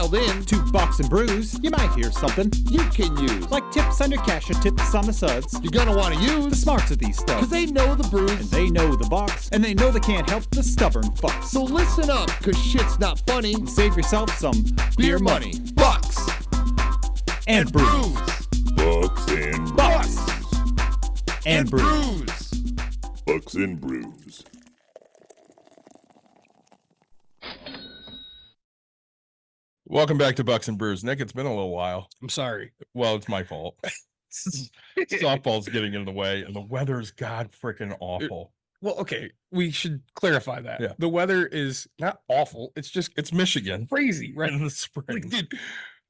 called in to Bucks and Brews, you might hear something you can use. like tips on your cash or tips on the suds. You're gonna want to The use smarts of these stuff. because they know the brews. And they know the Bucks, and they know they can't help the stubborn fucks. So listen up, because shit's not funny. And save yourself some Beer money. Bucks and brews. Bucks and Bucks and brews. brews. Bucks and Brews. Welcome back to Bucks and Brews. Nick, it's been a little while. I'm sorry. Well, it's my fault. Softball's getting in the way, and the weather's god freaking awful. Well, okay, we should clarify that. Yeah. The weather is not awful. It's just It's Michigan crazy, right? in the Like, spring. dude,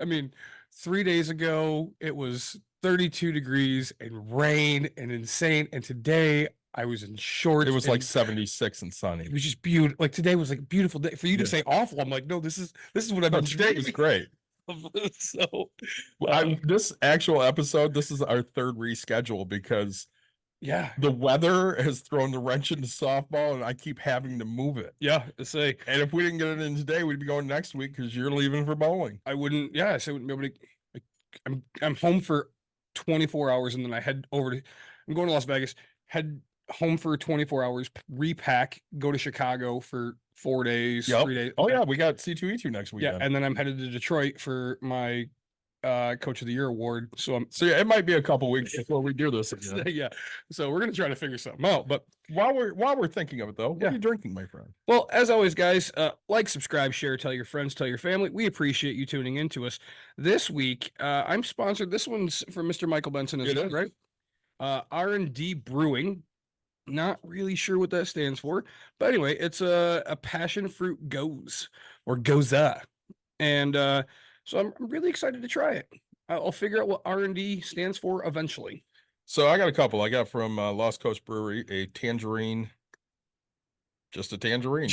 I mean, 3 days ago it was 32 degrees and rain and insane, and today I was in shorts. It was like and 76 and sunny. it was just beautiful. Like today was like a beautiful day. For you to Yeah. say awful, I'm like, no, this is what I've No, been today was great. So This actual episode, this is our third reschedule because yeah, the weather has thrown the wrench into softball, and I keep having to move it. yeah. To say And if we didn't get it in today, we'd be going next week because you're leaving for bowling. I wouldn't. Yeah, I wouldn't be able to. Like, I'm home for 24 hours, and then I head over to. I'm going to Las Vegas. Head home for 24 hours. Repack. Go to Chicago for 4 days. Yep. 3 days. Oh yeah, we got C2E2 next Yeah, weekend. and then I'm headed to Detroit for my Coach of the Year award. So I'm. So yeah, it might be a couple weeks before we do this again. Yeah. So we're gonna try to figure something out. But While we're thinking of it though, what Yeah. are you drinking, my friend? well, as always, guys, like, subscribe, share, tell your friends, tell your family. We appreciate you tuning in to us. This week, I'm sponsored. This one's from Mr. Michael Benson, It is. right? R&D Brewing. Not really sure what that stands for, but anyway, it's a passion fruit goza, and so I'm really excited to try it. I'll figure out what R&D stands for eventually. So I got a couple. I got from Lost Coast Brewery a tangerine, just a tangerine.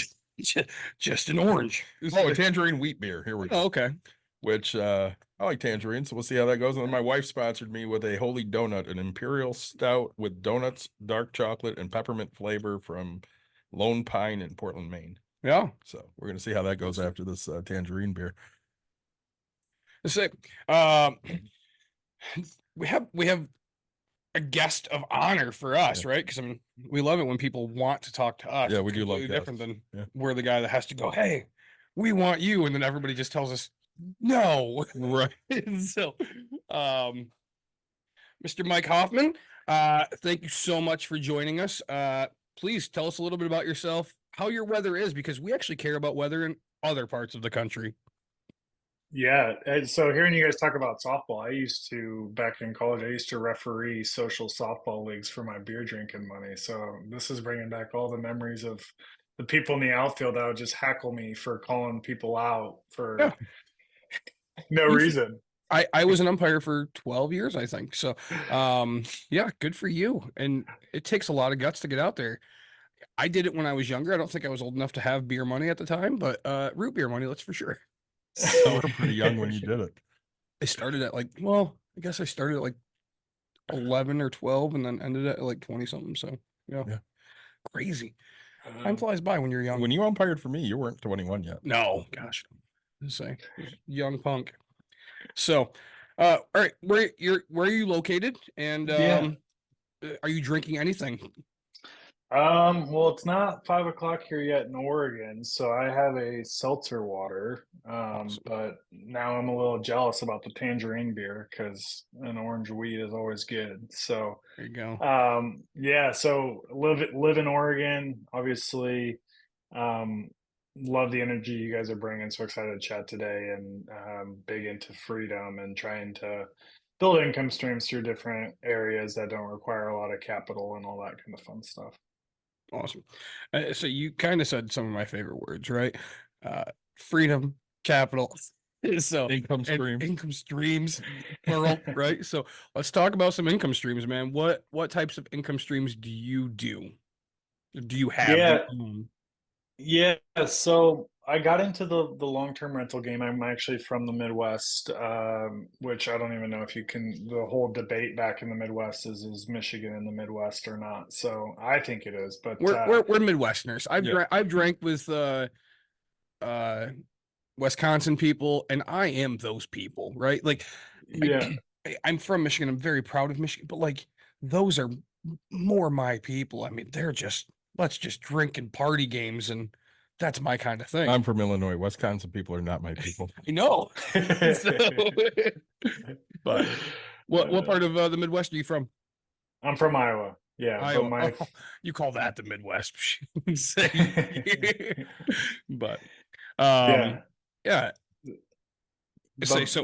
Just an orange. Oh, a tangerine wheat beer. Here we go. Oh, okay. Which I like tangerines, so we'll see how that goes. And then my wife sponsored me with a Holy Donut, an imperial stout with donuts, dark chocolate, and peppermint flavor from Lone Pine in Portland, Maine. Yeah. So we're gonna see how that goes after this tangerine beer. So, we have a guest of honor for us, right? Because I mean, we love it when people want to talk to us. Yeah, It's we do love completely different guests. than Yeah. we're the guy that has to go, hey, we want you, and then everybody just tells us no. Right. So, Mr. Mike Hoffman, thank you so much for joining us. Please tell us a little bit about yourself, how your weather is, because we actually care about weather in other parts of the country. Yeah, and so hearing you guys talk about softball, back in college, I used to referee social softball leagues for my beer drinking money. So this is bringing back all the memories of the people in the outfield that would just heckle me for calling people out for Yeah. no You- reason. I was an umpire for 12 years, I think. So, yeah, good for you. And it takes a lot of guts to get out there. I did it when I was younger. I don't think I was old enough to have beer money at the time, but root beer money, that's for sure. You were pretty young when you did it. I started at I guess I started at 11 or 12 and then ended at 20 something. So, yeah. Crazy. Time flies by when you're young. When you umpired for me, you weren't 21 yet. No, gosh. Let's say young punk. So, all right, where are you located? And Yeah. are you drinking anything? Well, it's not 5 o'clock here yet in Oregon, so I have a seltzer water. But now I'm a little jealous about the tangerine beer because an orange weed is always good. So, There you go. yeah, so live in Oregon, obviously. Love the energy you guys are bringing. So excited to chat today, and big into freedom and trying to build income streams through different areas that don't require a lot of capital and all that kind of fun stuff. Awesome. So you kind of said some of my favorite words, right? Freedom, capital. So Income and streams. income streams, plural, right? So let's talk about some income streams, man. What types of income streams do you do? Do you have? Yeah. Do you own? Yeah, so I got into the long-term rental game. I'm actually from the Midwest, which I don't even know if you can. The whole debate back in the Midwest is Michigan in the Midwest or not. So I think it is, but We're Midwesterners. Yeah. I've drank with Wisconsin people, and I am those people, right? Like, Yeah. I'm from Michigan. I'm very proud of Michigan, but like, those are more my people. I mean, they're just, let's just drink and party games, and that's my kind of thing. I'm from Illinois. Wisconsin people are not my people. I know. So, but what part of the Midwest are you from? I'm from Iowa. Yeah, Iowa. but my Oh, you call that the Midwest? But yeah, yeah. Say but so.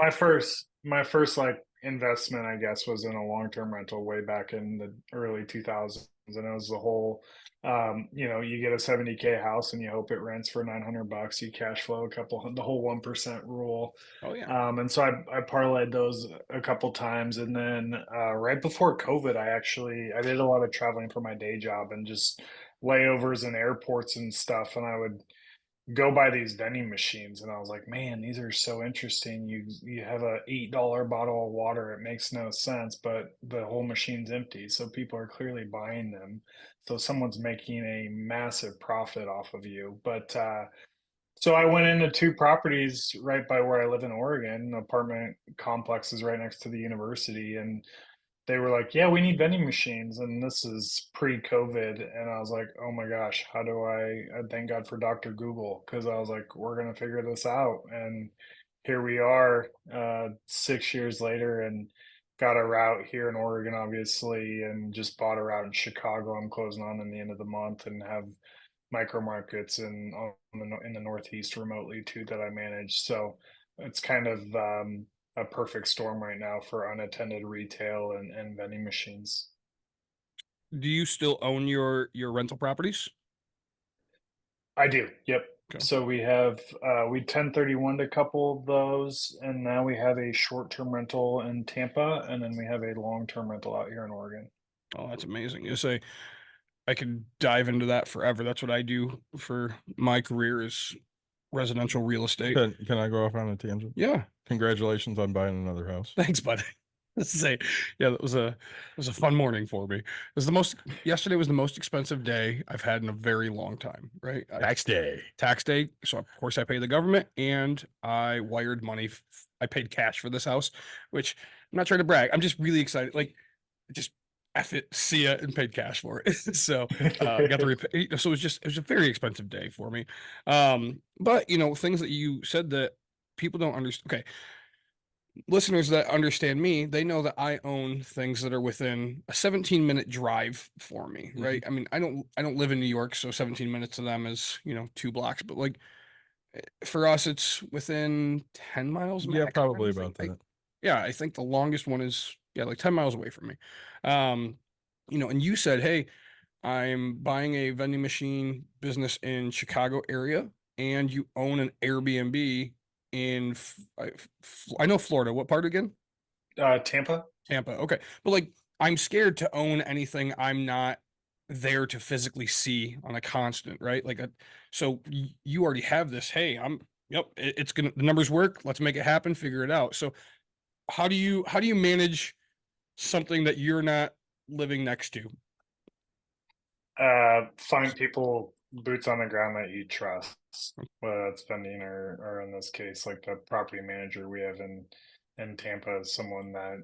my first like investment, I guess, was in a long-term rental way back in the early 2000s, and it was the whole you get a 70K house and you hope it rents for $900, you cash flow the whole 1% rule. Oh yeah. And so I parlayed those a couple times, and then right before COVID, I did a lot of traveling for my day job and just layovers in airports and stuff, and I would go by these vending machines, and I was like, man, these are so interesting. You have a $8 bottle of water. It makes no sense, but the whole machine's empty, so people are clearly buying them. So someone's making a massive profit off of you. But so I went into two properties right by where I live in Oregon, apartment complexes right next to the university, and they were like, "Yeah, we need vending machines," and this is pre-COVID, and I was like, "Oh my gosh, how do I thank God for Dr. Google, because I was like, we're gonna figure this out." And here we are, 6 years later, and got a route here in Oregon, obviously, and just bought a route in Chicago. I'm closing on in the end of the month, and have micro markets in the Northeast remotely too that I manage. So it's kind of a perfect storm right now for unattended retail and vending machines. Do you still own your rental properties? I do. Yep. Okay. So we 1031 a couple of those, and now we have a short-term rental in Tampa, and then we have a long-term rental out here in Oregon. Oh, that's amazing. You say I could dive into that forever. That's what I do for my career is residential real estate. Can I go off on a tangent? Yeah. Congratulations on buying another house. Thanks, bud. Let's say, yeah, it was a fun morning for me. It was yesterday was the most expensive day I've had in a very long time, right? Tax day. Tax day. So of course I pay the government, and I wired money. I paid cash for this house, which I'm not trying to brag. I'm just really excited. Like, just F it, see ya, and paid cash for it. So I got the repay. So it was a very expensive day for me. But things that you said that people don't understand. Okay, listeners that understand me, they know that I own things that are within a 17-minute drive for me, right? I mean, I don't live in New York, so 17 minutes to them is, 2 blocks, but like for us it's within 10 miles Yeah, max, probably I about think. that. Yeah, I think the longest one is like 10 miles away from me. Um, and you said, "Hey, I'm buying a vending machine business in Chicago area, and you own an Airbnb in I know Florida. What part again? Tampa. Tampa. Okay. But like, I'm scared to own anything I'm not there to physically see on a constant, right? Like, so you already have this. Hey, yep, it's the numbers work. Let's make it happen. Figure it out. So how do you manage something that you're not living next to? Find people boots on the ground that you trust, whether that's vending or in this case, like the property manager we have in Tampa is someone that,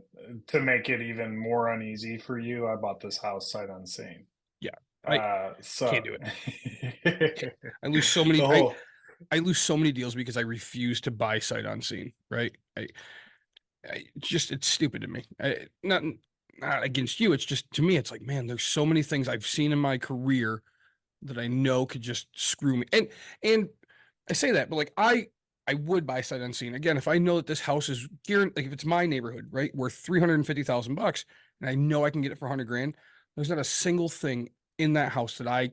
to make it even more uneasy for you, I bought this house sight unseen. Yeah, I So can't do it. I lose so the many. whole I lose so many deals because I refuse to buy sight unseen. Right? It's stupid to me. Not against you. It's just to me. It's like, man, there's so many things I've seen in my career that I know could just screw me. And I say that, but like I would buy sight unseen again if I know that this house is guaranteed. Like if it's my neighborhood, right, worth $350,000, and I know I can get it for 100 grand. There's not a single thing in that house that I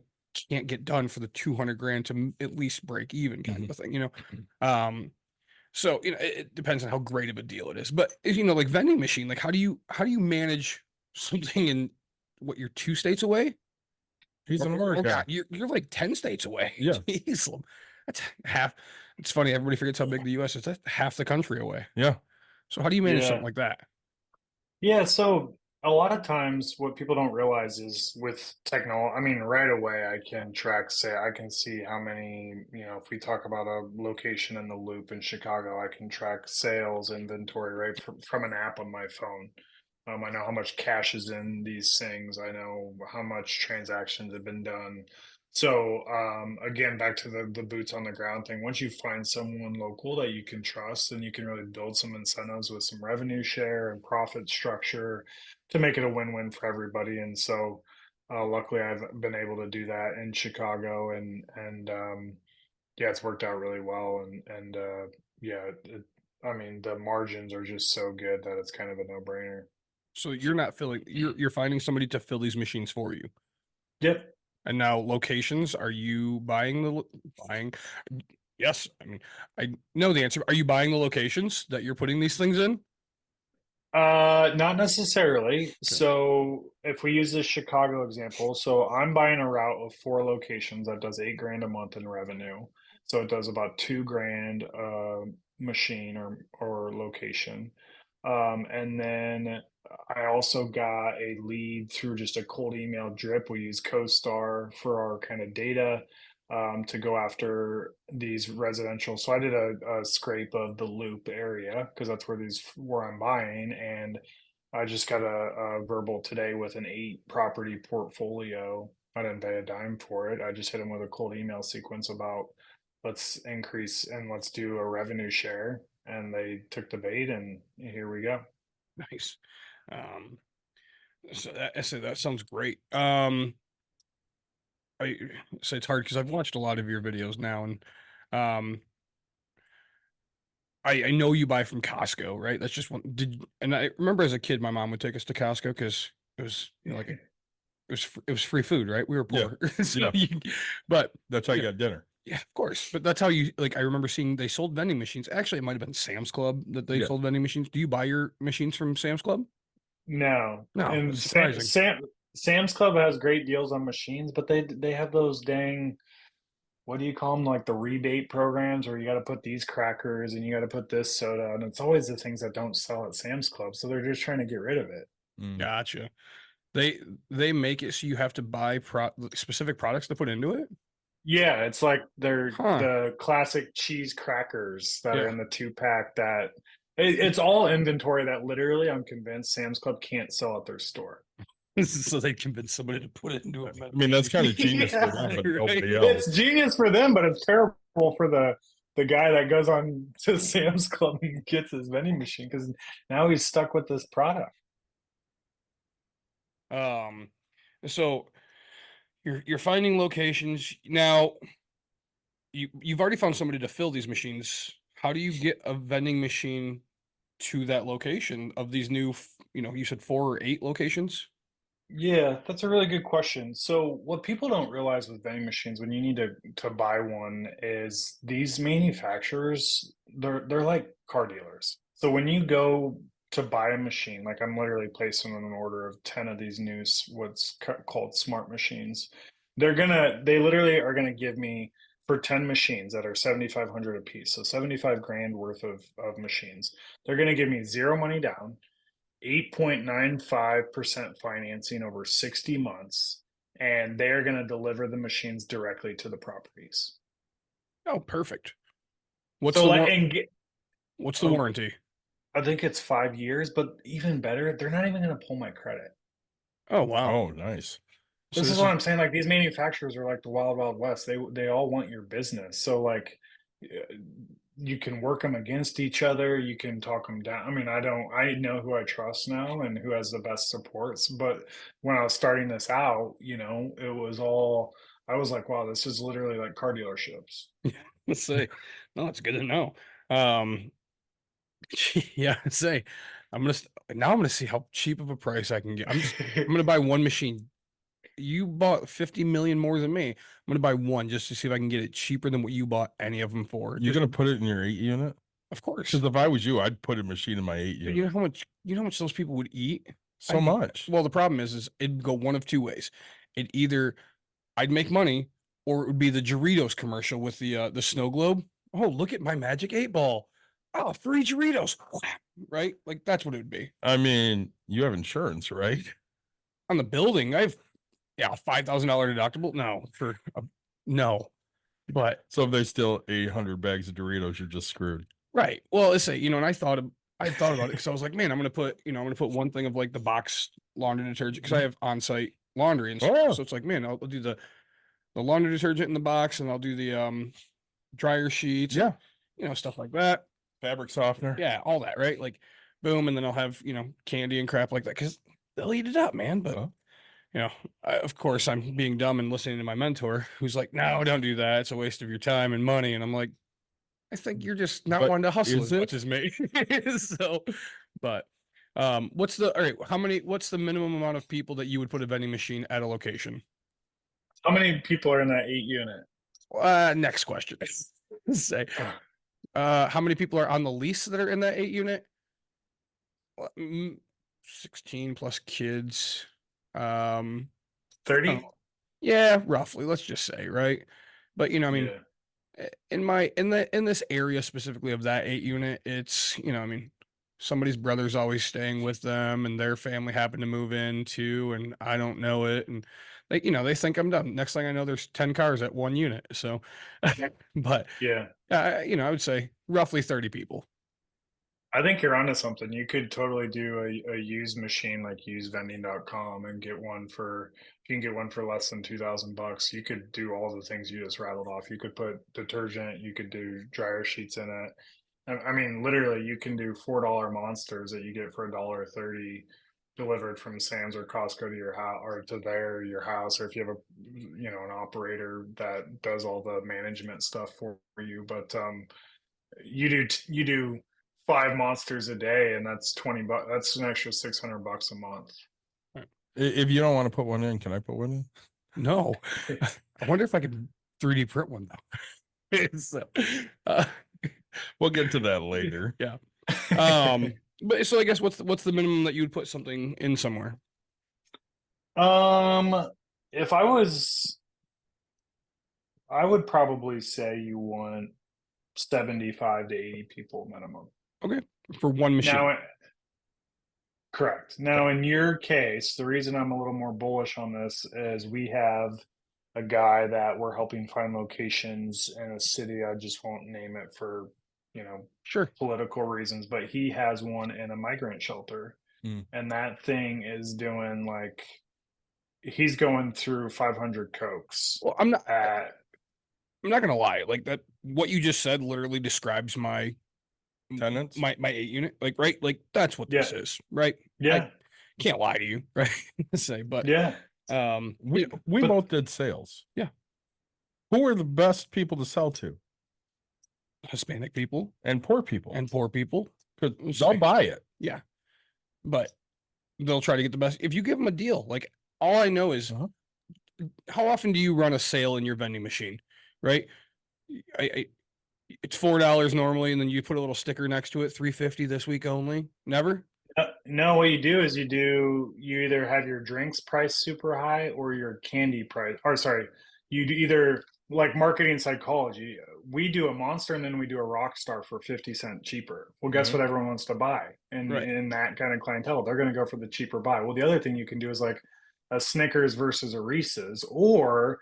can't get done for the 200 grand to at least break even, kind of a thing. So it depends on how great of a deal it is. But like vending machine, like how do you manage something in what, you're 2 states away? He's in Oh America. God, you're like 10 states away. Yeah. Jeez, that's half. It's funny, everybody forgets how big the US is. That's half the country away. Yeah. So how do you manage yeah something like that? yeah. So a lot of times what people don't realize is with technology, I mean, right away I can track, say, I can see how many, if we talk about a location in the loop in Chicago, I can track sales inventory right from an app on my phone. I know how much cash is in these things. I know how much transactions have been done. So again, back to the boots on the ground thing. Once you find someone local that you can trust, then you can really build some incentives with some revenue share and profit structure to make it a win-win for everybody. And so, luckily, I've been able to do that in Chicago, and yeah, it's worked out really well. And yeah, I mean, the margins are just so good that it's kind of a no-brainer. So you're not filling, you're finding somebody to fill these machines for you. Yep. And now locations, are you buying? Yes. I mean, I know the answer. Are you buying the locations that you're putting these things in? Not necessarily. So if we use the Chicago example, so I'm buying a route of 4 locations that does 8 grand a month in revenue. So it does about 2 grand machine or location. And then I also got a lead through just a cold email drip. We use CoStar for our kind of data to go after these residential. So I did a scrape of the loop area because that's where I'm buying, and I just got a verbal today with an 8 property portfolio. I didn't pay a dime for it. I just hit them with a cold email sequence about let's increase and let's do a revenue share, and they took the bait, and here we go. Nice. So that sounds great. I say it's hard because I've watched a lot of your videos now, and um, I know you buy from Costco, right? That's just one. And I remember as a kid, my mom would take us to Costco because it was like it was free food, right? We were Yeah. poor, so Yeah. but That's how you got dinner. yeah, of course. But that's how you like. I remember seeing they sold vending machines. Actually, it might have been Sam's Club that they Yeah. sold vending machines. Do you buy your machines from Sam's Club? No, No, and that's surprising. Sam's Club has great deals on machines, but they have those dang, what do you call them, like the rebate programs where you got to put these crackers and you got to put this soda, and it's always the things that don't sell at Sam's Club, so they're just trying to get rid of it. Mm. Gotcha. They make it so you have to buy specific products to put into it. Yeah, it's like they're Huh. the classic cheese crackers that are Yeah. in the 2 pack that it's all inventory that literally I'm convinced Sam's Club can't sell at their store. So they convince somebody to put it into a I mean, that's kind of genius for them, but Right. nobody It's else. genius for them, but it's terrible for the guy that goes on to Sam's Club and gets his vending machine because now he's stuck with this product. So you're finding locations now. You've already found somebody to fill these machines. How do you get a vending machine to that location of these new, you said 4 or 8 locations? Yeah, that's a really good question. So what people don't realize with vending machines when you need to buy one is these manufacturers, they're like car dealers. So when you go to buy a machine, like I'm literally placing an order of 10 of these new called smart machines. They literally are gonna give me for 10 machines that are 7,500 a piece, so 75 grand worth of machines. They're gonna give me zero money down, 8.95% financing over 60 months, and they're going to deliver the machines directly to the properties. Oh, perfect. What's So, the like, what's the warranty? I think it's 5 years, but even better, they're not even going to pull my credit. Oh, wow. Oh, nice. So This is what I'm saying. Like, these manufacturers are like the wild, wild west. They all want your business. So, like, you can work them against each other. You can talk them down. I mean, I know who I trust now and who has the best supports. But when I was starting this out, it was all, I was like, wow, this is literally like car dealerships. Let's say, no, it's good to know. Yeah, say, I'm gonna see how cheap of a price I can get. I'm gonna buy one machine. You bought 50 million more than me. I'm gonna buy one just to see if I can get it cheaper than what you bought any of them for. You're going to put it in your 8 unit? Of course. Because if I was you, I'd put a machine in my 8 Dude, unit. you know how much those people would eat? So much. Well, the problem is it'd go one of two ways. It either I'd make money, or it would be the Doritos commercial with the snow globe. Oh, look at my magic 8 ball. oh, free Doritos, right? Like that's what it would be. I mean, you have insurance, right? On the building, I have $5,000 deductible. No, no, but So if there's still 800 bags of Doritos, you're just screwed. right. Well, let's say, and I thought about it because I was like, man, I'm gonna put one thing of like the box laundry detergent because I have on-site laundry and stuff. Oh. So it's like, man, I'll do the laundry detergent in the box and I'll do the dryer sheets, Yeah. stuff like that. Fabric softener. Yeah, all that, right? Like, boom, and then I'll have candy and crap like that because they'll eat it up, man. But of course, I'm being dumb and listening to my mentor, who's like, "No, don't do that. It's a waste of your time and money." And I'm like, "I think you're just not But wanting to hustle is as much it? as me." So, but what's the all right? What's the minimum amount of people that you would put a vending machine at a location? How many people are in that 8 unit? Next question. Say, how many people are on the lease that are in that 8 unit? 16 plus kids. 30? Yeah, roughly. Let's just say, right? But I mean, in this area specifically of that 8 unit, it's somebody's brother's always staying with them, and their family happened to move in too, and I don't know it, and they think I'm done. Next thing I know, there's 10 cars at one unit. So, but Yeah. I would say roughly 30 people. I think you're onto something. You could totally do a used machine like usevending.com and get one for, if you can get one for less than $2,000. You could do all the things you just rattled off. You could put detergent, you could do dryer sheets in it. I mean, literally, you can do $4 monsters that you get for $1.30 delivered from Sam's or Costco to your house or to your house, or if you have an operator that does all the management stuff for you. But you do 5 monsters a day, and that's $20. That's an extra $600 a month. If you don't want to put one in, can I put one in? No, I wonder if I could 3D print one though. So, we'll get to that later. Yeah. But so I guess what's the minimum that you would put something in somewhere? If I would probably say you want 75 to 80 people minimum. Okay, for one machine. Now, correct. Now, in your case, the reason I'm a little more bullish on this is we have a guy that we're helping find locations in a city. I just won't name it for, Sure. political reasons, but he has one in a migrant shelter. And that thing is doing he's going through 500 Cokes. Well, I'm not gonna lie. Like that, what you just said literally describes my Tenants? my 8 unit. Like, right? Like that's what this is, right? Yeah. I can't lie to you, right? But Yeah. We both did sales. Yeah. Who are the best people to sell to? Hispanic people And poor people. and poor people. Because they'll buy it. Yeah, but they'll try to get the best. If you give them a deal, like all I know is, how often do you run a sale in your vending machine, right? It's $4 normally, and then you put a little sticker next to it, $3.50 this week only. Never. No, what you do is you either have your drinks price super high or your candy price, or sorry, you do either like marketing psychology. We do a monster and then we do a rock star for 50 cents cheaper. Well, guess what everyone wants to buy? And Right. in that kind of clientele, they're going to go for the cheaper buy. Well, the other thing you can do is like a Snickers versus a Reese's, or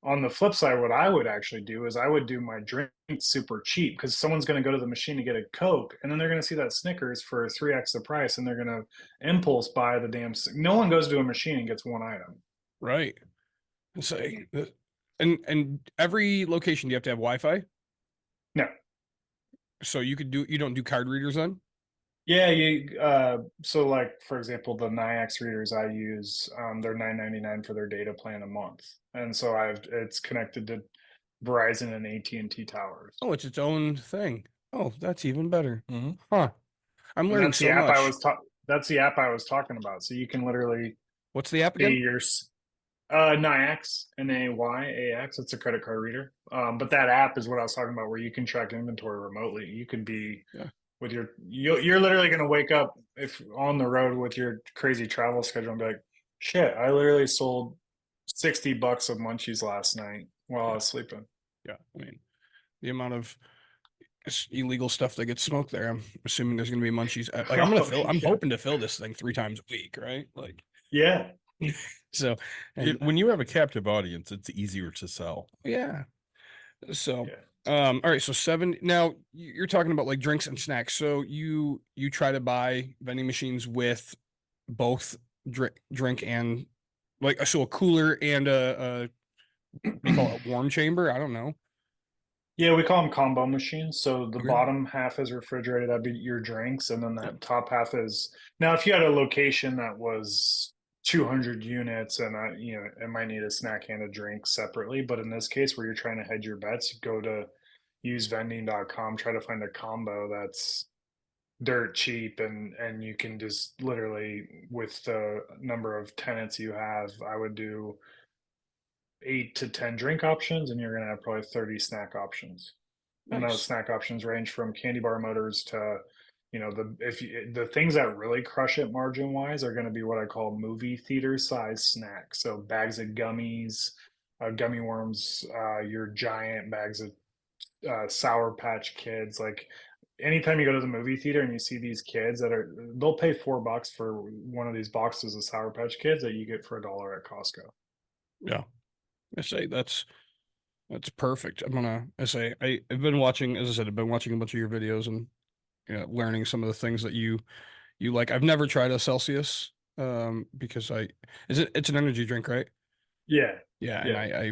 on the flip side, what I would actually do is I would do my drink super cheap because someone's going to go to the machine to get a Coke, and then they're going to see that Snickers for 3x the price, and they're going to impulse buy the damn. No one goes to a machine and gets one item. Right. Say, and every location, do you have to have Wi-Fi? No. So you don't do card readers then? Yeah, so like for example, the NIAX readers I use, they're $9.99 for their data plan a month, and so it's connected to Verizon and AT&T towers. Oh, it's its own thing. Oh, that's even better. Mm-hmm. Huh. I'm learning That's so the app much. That's the app I was talking about. So you can literally What's the app pay again? your NIAX, NAYAX. It's a credit card reader. But that app is what I was talking about, where you can track inventory remotely. You could be with you're literally going to wake up if on the road with your crazy travel schedule and be like, shit, I literally sold $60 of munchies last night while I was sleeping. Yeah, I mean, the amount of it's illegal stuff that gets smoked there. I'm assuming there's gonna be munchies. Like I'm gonna fill. I'm Yeah. hoping to fill this thing 3 times a week, right? Like Yeah. so. And When you have a captive audience, it's easier to sell. yeah. So. Yeah. All right. So 7. Now you're talking about like drinks and snacks. So you try to buy vending machines with both drink and like so a cooler and a what do you call it, a warm chamber? I don't know. Yeah, we call them combo machines. So the Okay. bottom half is refrigerated, that'd be your drinks, and then Yep. that top half is now if you had a location that was 200 units and it might need a snack and a drink separately, but in this case where you're trying to hedge your bets, you go to usevending.com, try to find a combo that's dirt cheap and you can just literally with the number of tenants you have, I would do 8 to 10 drink options, and you're going to have probably 30 snack options. And those Nice. snack options range from candy bar motors to, the things that really crush it margin wise are going to be what I call movie theater size snacks. So bags of gummies, gummy worms, your giant bags of Sour Patch Kids. Like anytime you go to the movie theater and you see these kids they'll pay $4 for one of these boxes of Sour Patch Kids that you get for $1 at Costco. Yeah. I say that's perfect. I've been watching, as I said, I've been watching a bunch of your videos and learning some of the things that you like. I've never tried a Celsius because it's an energy drink, right? Yeah. Yeah, Yeah.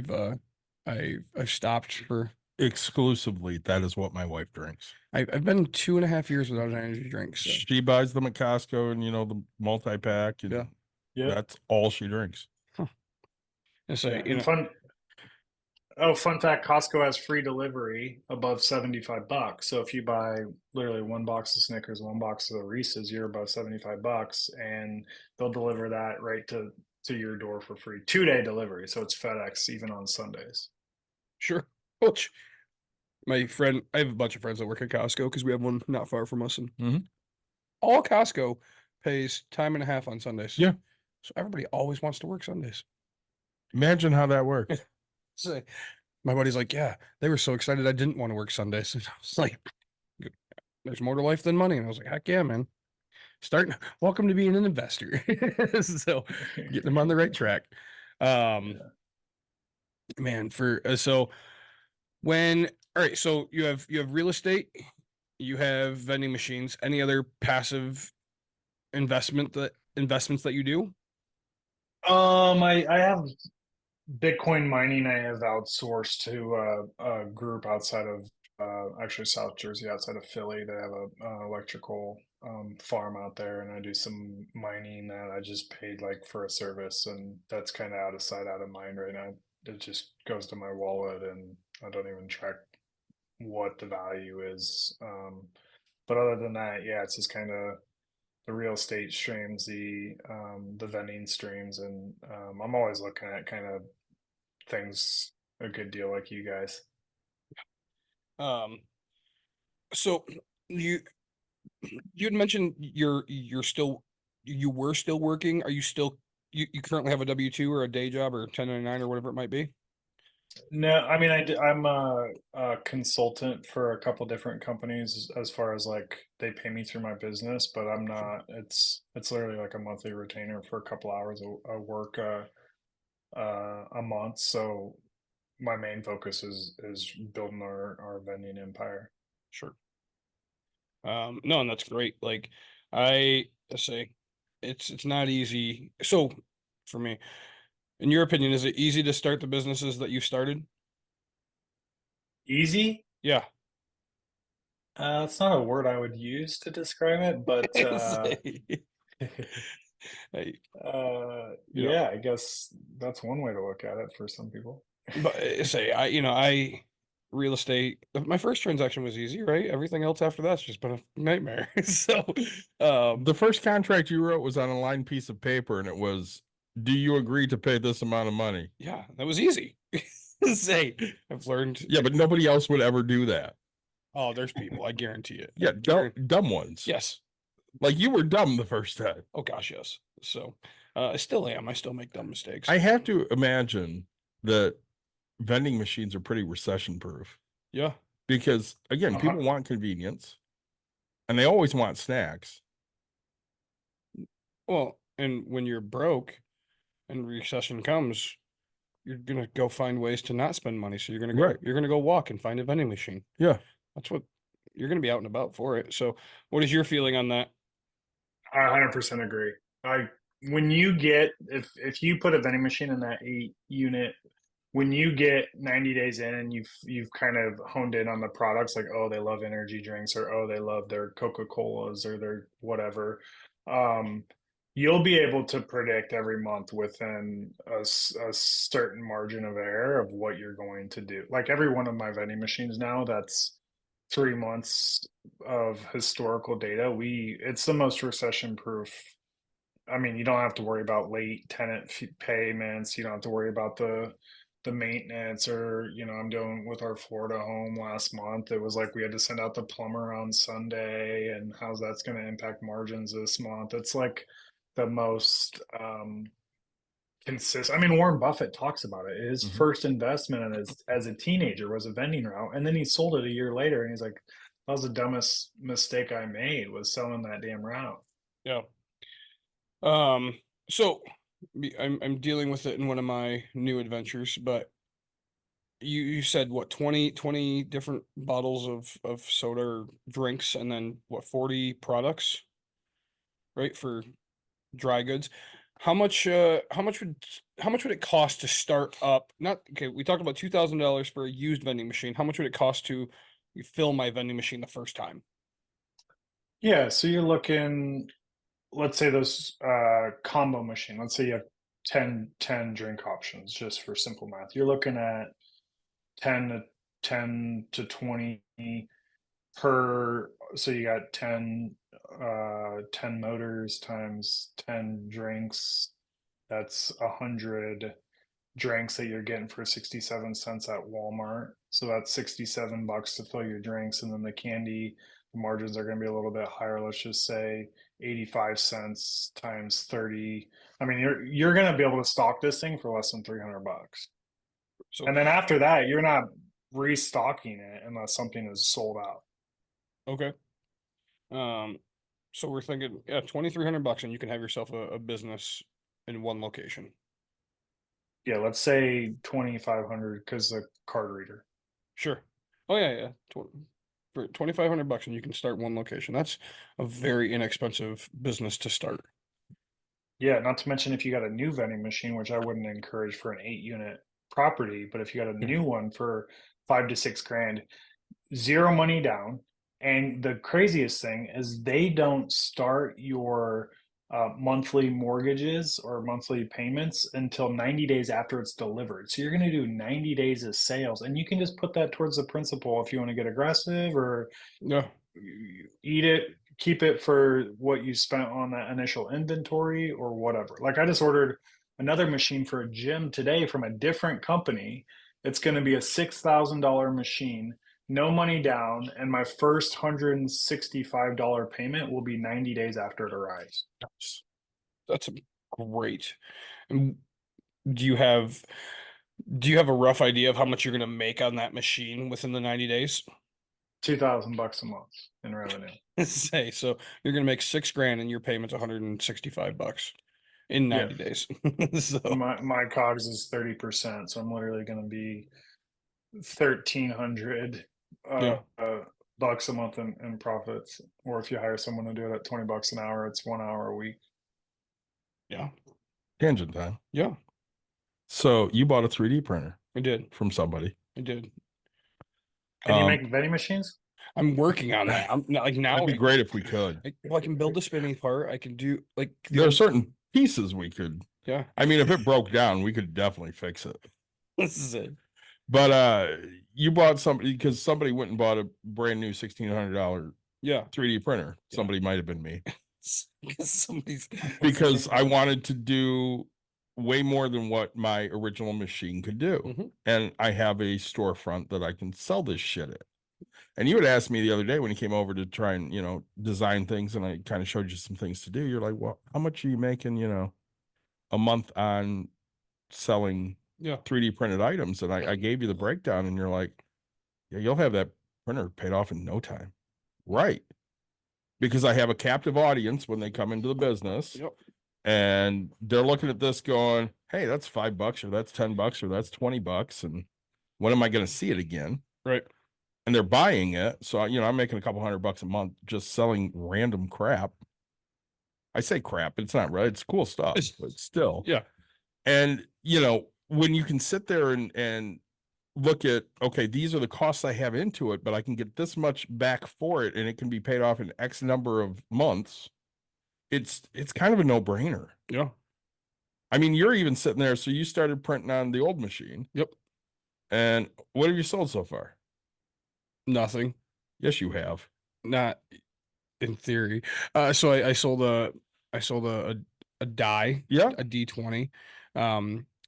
and I've stopped for Exclusively, that is what my wife drinks. I've been 2.5 years without an energy drink. So She buys them at Costco and the multi-pack, and Yeah. Yeah. that's all she drinks. I say, Yeah, and fun fact, Costco has free delivery above $75. So if you buy literally one box of Snickers, one box of Reese's, you're above $75, and they'll deliver that right to your door for free. 2-day delivery, so it's FedEx even on Sundays. sure. Which I have a bunch of friends that work at Costco because we have one not far from us, and Mhm. all Costco pays time and a half on Sundays. Yeah. So everybody always wants to work Sundays. Imagine how that works. So my buddy's like, yeah, they were so excited I didn't want to work Sundays. And I was like, there's more to life than money. And I was like, heck yeah, man. Welcome to being an investor. So getting them on the right track. Man, so all right, so you have real estate, you have vending machines, any other passive investments that you do? I have Bitcoin mining. I have outsourced to a group outside of actually South Jersey, outside of Philly. They have a electrical farm out there, and I do some mining that I just paid like for a service, and that's kind of out of sight, out of mind right now. It just goes to my wallet, and I don't even track what the value is. But other than that, yeah, it's just kind of the real estate streams, the vending streams, and I'm always looking at kind of things a good deal like you guys. Um, so you had mentioned you were still working. Are you still you currently have a W-2 or a day job or 1099 or whatever it might be? No, I mean I'm a consultant for a couple different companies as far as like they pay me through my business, but I'm not. It's literally like a monthly retainer for a couple hours of work a month. So my main focus is building our vending empire. Sure. No, and that's great. Like I say, it's not easy. So for me, in your opinion, is it easy to start the businesses that you started? Easy? Yeah. It's not a word I would use to describe it, but Hey, yeah, I guess that's one way to look at it for some people. but real estate. My first transaction was easy, right? Everything else after that's just been a nightmare. So, The first contract you wrote was on a lined piece of paper, and it was, "Do you agree to pay this amount of money?" yeah, that was easy. Say, I've learned. Yeah, but nobody else would ever do that. Oh, there's people. I guarantee it. Yeah, dumb ones. Yes. Like you were dumb the first time. Oh gosh, yes. So, I still am. I still make dumb mistakes. I have to imagine that vending machines are pretty recession proof. Yeah. because again, people want convenience and they always want snacks. Well, and when you're broke and recession comes, you're gonna go find ways to not spend money. So you're gonna go walk and find a vending machine. Yeah. That's what you're gonna be out and about for it. So what is your feeling on that? I 100% agree. When you get if you put a vending machine in that 8 unit, when you get 90 days in and you've kind of honed in on the products, like, oh, they love energy drinks, or oh, they love their Coca-Colas or their whatever, um, you'll be able to predict every month within a certain margin of error of what you're going to do. Like every one of my vending machines now, that's 3 months of historical data. It's the most recession proof. I mean, you don't have to worry about late tenant payments. You don't have to worry about the maintenance, or I'm doing with our Florida home last month. It was like we had to send out the plumber on Sunday, and how's that's going to impact margins this month. It's like the most consistent. I mean, Warren Buffett talks about it. His first investment as a teenager was a vending route, and then he sold it a year later, and he's like, that was the dumbest mistake I made, was selling that damn route. Yeah. So I'm dealing with it in one of my new adventures, but you said what, 20 different bottles of soda or drinks, and then what, 40 products, right? For dry goods. How much would it cost to start up? Not okay, we talked about $2,000 for a used vending machine. How much would it cost to fill my vending machine the first time? Yeah, so you're looking, let's say those combo machine. Let's say you have 10 drink options, just for simple math. You're looking at 10 to 20 per. So you got 10 motors times 10 drinks. That's 100 drinks that you're getting for 67 cents at Walmart. So that's $67 to fill your drinks. And then the candy, the margins are going to be a little bit higher. Let's just say 85 cents times 30. I mean, you're going to be able to stock this thing for less than $300. So And then after that, you're not restocking it unless something is sold out. okay. So we're thinking, yeah, $2,300, and you can have yourself a business in one location. Yeah, let's say 2,500 because the card reader. Sure. Oh yeah. For $2,500, and you can start one location. That's a very inexpensive business to start. Yeah, not to mention if you got a new vending machine, which I wouldn't encourage for an 8 unit property, but if you got a new one for 5 to 6 grand, zero money down. And the craziest thing is they don't start your monthly mortgages or monthly payments until 90 days after it's delivered. So you're going to do 90 days of sales, and you can just put that towards the principal if you want to get aggressive, or Yeah. eat it, keep it for what you spent on that initial inventory or whatever. Like I just ordered another machine for a gym today from a different company. It's going to be a $6,000 machine, no money down, and my first $165 payment will be 90 days after it arrives. That's great. And do you have a rough idea of how much you're going to make on that machine within the 90 days? $2,000 a month in revenue. Say, so you're going to make 6 grand and your payment's $165 in 90 days. So My COGS is 30%, so I'm literally going to be 1,300 yeah. bucks a month in profits. Or if you hire someone to do it at $20 an hour, it's 1 hour a week. Yeah. Tangent time. Yeah. So you bought a 3D printer I did. from somebody. I did. Can you make vending machines? I'm working on that. I'm not like now. That'd be great if we could. I can build the spinning part. I can do like There are certain pieces we could. Yeah. I mean, if it broke down, we could definitely fix it. This is it. But you bought somebody because somebody went and bought a brand new $1,600 Yeah. 3D printer. Yeah. Somebody might have been me. Somebody's Because I wanted to do way more than what my original machine could do. And I have a storefront that I can sell this shit at. And you had asked me the other day when you came over to try and, design things, and I kind of showed you some things to do. You're like, well, how much are you making, a month on selling 3D printed items? And I gave you the breakdown, and you're like, yeah, you'll have that Printer paid off in no time. Right. Because I have a captive audience when they come into the business. Yep. And they're looking at this going, hey, that's $5 or that's $10 or that's $20. And when am I going to see it again? Right. And they're buying it. So, I'm making a couple $100 a month just selling random crap. I say crap, but it's not right. It's cool stuff, but still. Yeah. And, when you can sit there and look at, okay, these are the costs I have into it, but I can get this much back for it and it can be paid off in X number of months. It's kind of a no-brainer. Yeah. I mean, you're even sitting there. So you started printing on the old machine. Yep. And what have you sold so far? Nothing. Yes, you have. Not in theory. So I sold a die, Yeah. a D20.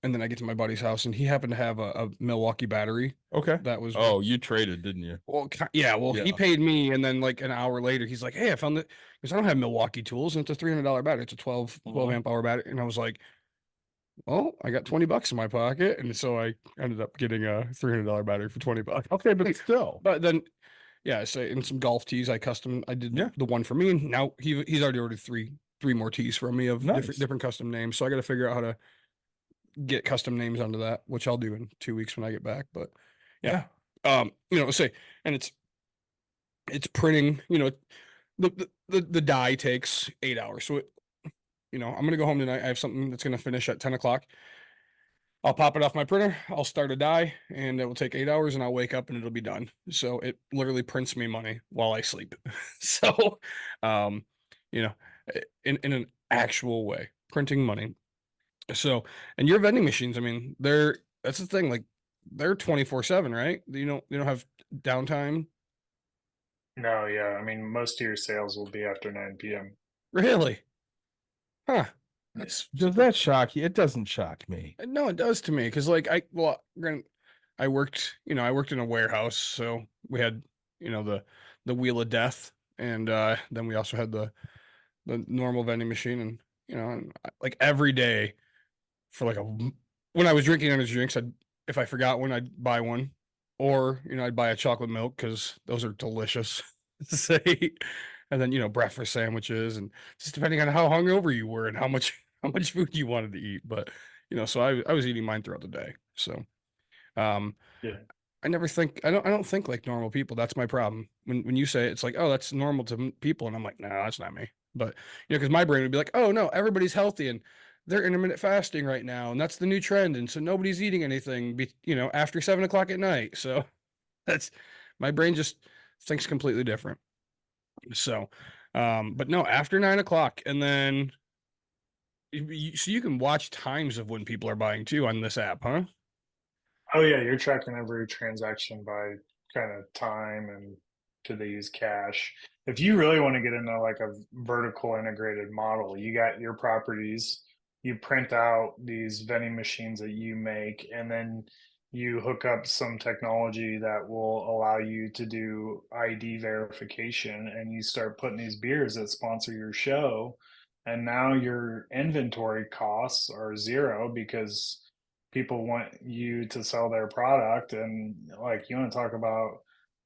And then I get to my buddy's house and he happened to have a Milwaukee battery. Okay. That was you traded, didn't you? well, yeah. Well, he Yeah. paid me, and then like an hour later, he's like, "Hey, I found it because I don't have Milwaukee tools, and it's a $300 battery. It's a 12 amp hour battery." And I was like, "Well, I got $20 in my pocket," and so I ended up getting a $300 battery for $20. Okay, but still. But then, yeah, so in some golf tees, I did Yeah. the one for me, and now he's already ordered three more tees from me of Nice. different custom names. So I got to figure out how to get custom names onto that, which I'll do in 2 weeks when I get back. But yeah. Say, and it's printing, the die takes 8 hours. So I'm gonna go home tonight. I have something that's gonna finish at 10 o'clock. I'll pop it off my printer, I'll start a die, and it will take 8 hours, and I'll wake up and it'll be done. So it literally prints me money while I sleep. So in an actual way, printing money. So, and your vending machines, I mean, that's the thing, like they're 24/7, right? You don't have downtime. No, yeah. I mean, most of your sales will be after 9 p.m. Really? Huh. Does that shock you? It doesn't shock me. No, it does to me. Cause like I worked in a warehouse. So we had, the wheel of death. And then we also had the normal vending machine. And, like every day for like when I was drinking energy drinks, if I forgot one, I'd buy one. Or, I'd buy a chocolate milk because those are delicious to say. And then, breakfast sandwiches and just depending on how hungover you were and how much food you wanted to eat. But, so I was eating mine throughout the day. So Yeah. I don't think like normal people. That's my problem. When you say it, it's like, oh, that's normal to people. And I'm like, no, that's not me. But, because my brain would be like, oh no, everybody's healthy and they're intermittent fasting right now. And that's the new trend. And so nobody's eating anything, after 7 o'clock at night. So that's my brain just thinks completely different. So, but no, after 9 o'clock, and then so you can watch times of when people are buying too on this app, huh? Oh yeah, you're tracking every transaction by kind of time and do they use cash. If you really want to get into like a vertical integrated model, you got your properties, you print out these vending machines that you make, and then you hook up some technology that will allow you to do ID verification, and you start putting these beers that sponsor your show, and now your inventory costs are zero because people want you to sell their product. And like, you want to talk about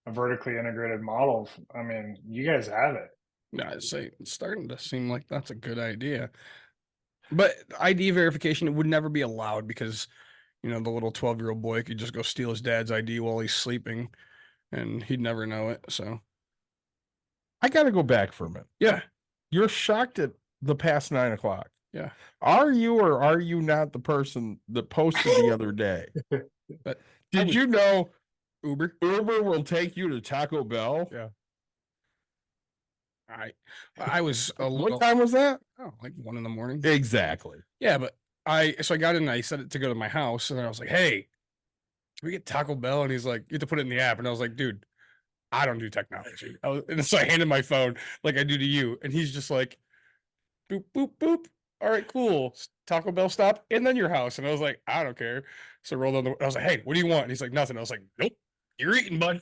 a vertically integrated model, I mean, you guys have it. Yeah, I'd say it's starting to seem like that's a good idea. But ID verification would never be allowed because, the little 12-year-old boy could just go steal his dad's ID while he's sleeping and he'd never know it. So I got to go back for a minute. yeah. You're shocked at the past 9 o'clock. Yeah. Are you or are you not the person that posted the other day? But Did you know Uber will take you to Taco Bell? Yeah. I was a little, What time was that? oh, like 1 a.m. Exactly. Yeah, but I got in and I set it to go to my house and then I was like, hey, can we get Taco Bell? And he's like, you have to put it in the app. And I was like, dude, I don't do technology. And so I handed my phone like I do to you. And he's just like, boop, boop, boop. All right, cool. Taco Bell stop and then your house. And I was like, I don't care. So I rolled on I was like, hey, what do you want? And he's like, nothing. I was like, nope, you're eating, bud.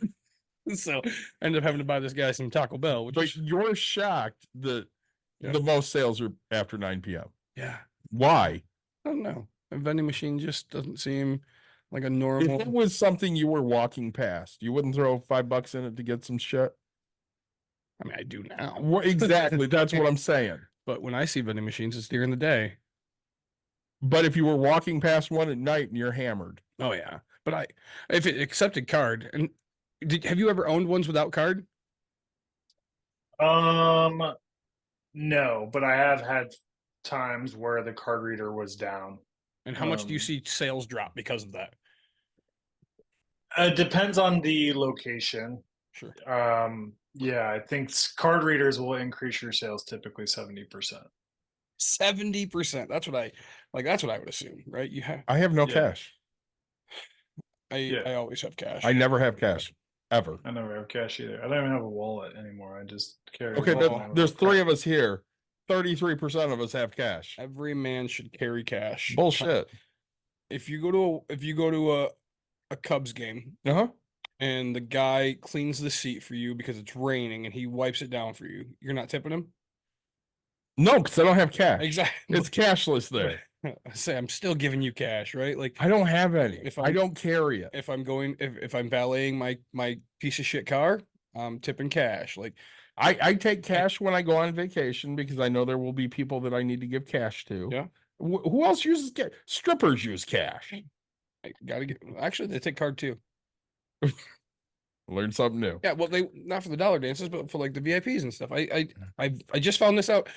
So I ended up having to buy this guy some Taco Bell. Which But you're shocked that the most sales are after 9 p.m. Yeah. Why? I don't know. A vending machine just doesn't seem like a If normal. it was something you were walking past, you wouldn't throw $5 in it to get some shit. I mean, I do now. Exactly. That's what I'm saying. But when I see vending machines, it's during the day. But if you were walking past one at night and you're hammered, Oh yeah. But if it accepted card, and have you ever owned ones without card? No, but I have had times where the card reader was down. And how much do you see sales drop because of that? It depends on the location. Sure. Yeah, I think card readers will increase your sales typically 70%. 70%. That's what I like. That's what I would assume, right? I have no Yeah. cash. I always have cash. I never have cash ever. I never have cash either. I don't even have a wallet anymore. I just carry. Okay, a wallet and there's I three of us here. 33% of us have cash. Every man should carry cash. Bullshit. If you go to a Cubs game Uh-huh. and the guy cleans the seat for you because it's raining and he wipes it down for you, you're not tipping him? No, because I don't have cash. Exactly. It's cashless there. I say I'm still giving you cash, right? Like I don't have any. If I I'm- don't carry it. if I'm going if I'm valeting my piece of shit car, I'm tipping cash. Like I take cash when I go on vacation because I know there will be people that I need to give cash to. Yeah. Who else uses cash? Strippers use cash. I gotta get actually they take card too. Learn something new. Yeah, well they not for the dollar dances, but for like the VIPs and stuff. I just found this out.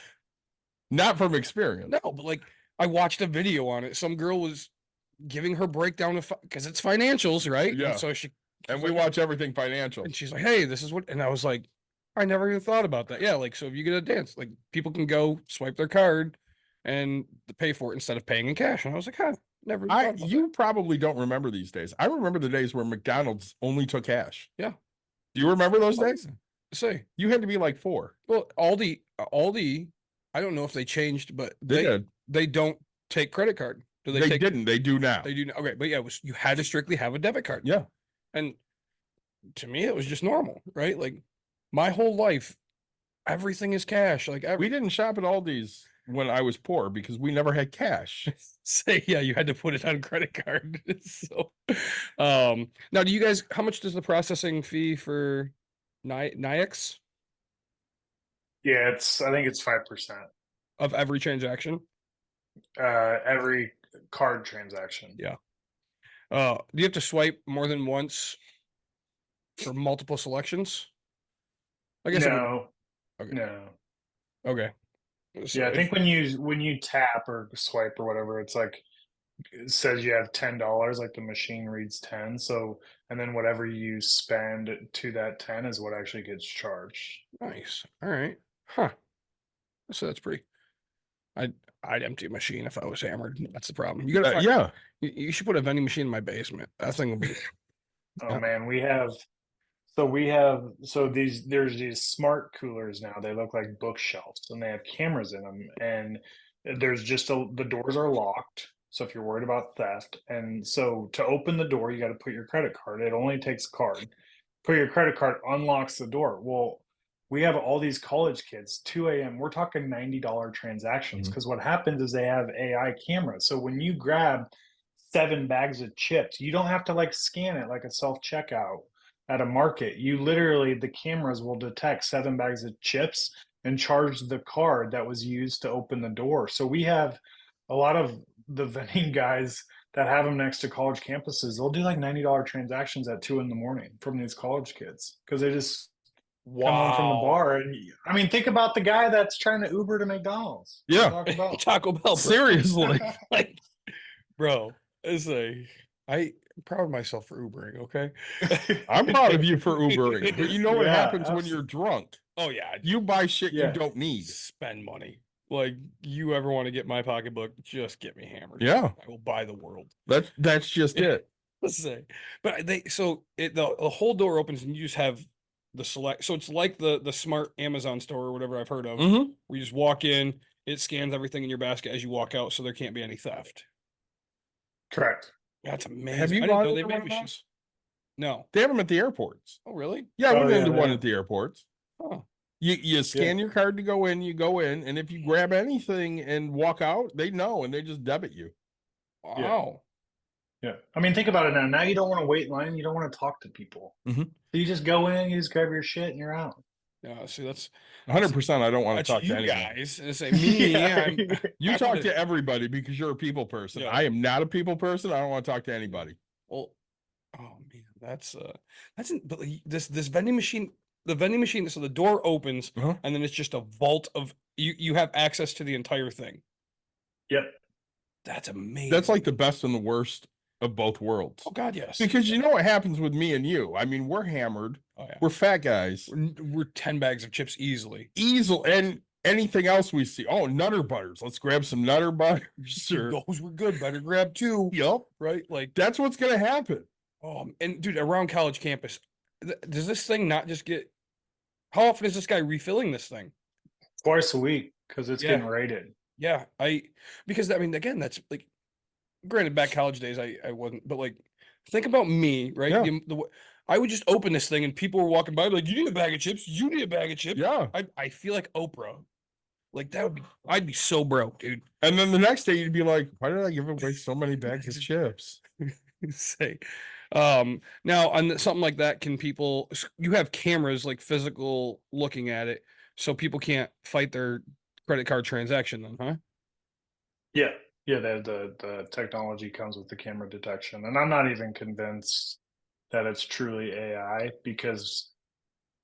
Not from experience. No, but like I watched a video on it. Some girl was giving her breakdown of because it's financials, right? Yeah. And so she And we watch everything financial. and she's like, "Hey, this is what," and I was like, "I never even thought about that." Yeah, like so if you get a dance, like people can go swipe their card and pay for it instead of paying in cash. And I was like, "Huh, never." Thought about You that." probably don't remember these days. I remember the days where McDonald's only took cash. Yeah. Do you remember those Oh, days? Say, You had to be like 4. well, Aldi, I don't know if they changed, but They did. they don't take credit card. Do They take? didn't. They do now. They do. Okay, but yeah, you had to strictly have a debit card. Yeah. And to me, it was just normal, right? Like my whole life, everything is cash. Like We didn't shop at Aldi's when I was poor because we never had cash. say, yeah, you had to put it on credit card. So, now do you guys, how much does the processing fee for NIX Yeah, I think it's 5%. of every transaction? Every card transaction. Yeah. Do you have to swipe more than once for multiple selections? I guess. No. Okay. No. Okay. So Yeah, I if- think when you tap or swipe or whatever, it's like it says you have $10, like the machine reads 10. So and then whatever you spend to that 10 is what actually gets charged. nice. All right. Huh. So that's pretty. I'd empty a machine if I was hammered. That's the problem. You gotta find, Yeah. you should put a vending machine in my basement. That thing will be. Oh Yeah. man, there's these smart coolers now. They look like bookshelves and they have cameras in them, and there's the doors are locked. So if you're worried about theft, and so to open the door, you got to put your credit card. It only takes a card. Put your credit card, unlocks the door. Well, we have all these college kids, 2 a.m. We're talking $90 transactions Mhm. because what happens is they have AI cameras. So when you grab 7 bags of chips, you don't have to like scan it like a self checkout at a market. You literally, the cameras will detect 7 bags of chips and charge the card that was used to open the door. So we have a lot of the vending guys that have them next to college campuses. They'll do like $90 transactions at 2 a.m. from these college kids because they just come home from the bar. And I mean, think about the guy that's trying to Uber to McDonald's. Yeah. Taco Bell. Taco Bell. Bro. Seriously. Like, bro, I'm proud of myself for Ubering. Okay. I'm proud of you for Ubering. But you know what Yeah, happens when you're drunk? Oh yeah. You buy shit Yeah. you don't need. Spend money. Like you ever want to get my pocketbook? Just get me hammered. Yeah. I will buy the world. That's just it. Let's say, but the whole door opens and you just have the select. So it's like the smart Amazon store or whatever I've heard of. Mm-hmm. Where you just walk in, it scans everything in your basket as you walk out, so there can't be any theft. Correct. That's amazing. Have you I didn't gone know they to made one of machines. those? No. They have them at the airports. Oh really? Yeah, Oh, we've been yeah, to they one have. at the airports. Oh. You scan your card to go in, you go in, and if you grab anything and walk out, they know and they just debit you. Wow. Yeah. I mean, think about it now. Now you don't want to wait in line. You don't want to talk to people. Mhm. So you just go in, you just grab your shit, and you're out. Yeah, see, that's 100%. I don't want to that's talk to you anybody. guys. And say me, Yeah. You I'm talk the- to everybody because you're a people person. Yeah. I am not a people person. I don't want to talk to anybody. Well, oh man, but this vending machine, the vending machine. So the door opens, Uh-huh. and then it's just a vault of you have access to the entire thing. Yep. That's amazing. That's like the best and the worst of both worlds. Oh God, yes. Because you know what happens with me and you. I mean, we're hammered. Oh yeah. We're fat guys. We're 10 bags of chips easily. Easel and anything else we see. Oh, Nutter Butters. Let's grab some Nutter Butters. Or, Those were good. Better grab two. yup. Right? Like, That's what's gonna happen. and dude, around college campus, does this thing not just get? How often is this guy refilling this thing? Twice a week because it's Yeah. getting rated. Yeah, because I mean, again, that's like, granted, back college days, I wasn't, but like, think about me, right? Yeah. I would just open this thing and people were walking by like, you need a bag of chips. You need a bag of chips. Yeah. I feel like Oprah. Like that would be, I'd be so broke, dude. And then the next day you'd be like, why did I give away so many bags of chips? Say, now on something like that, can people? You have cameras, like physical looking at it, so people can't fight their credit card transaction, then, huh? Yeah. Yeah. The technology comes with the camera detection. And I'm not even convinced that it's truly AI because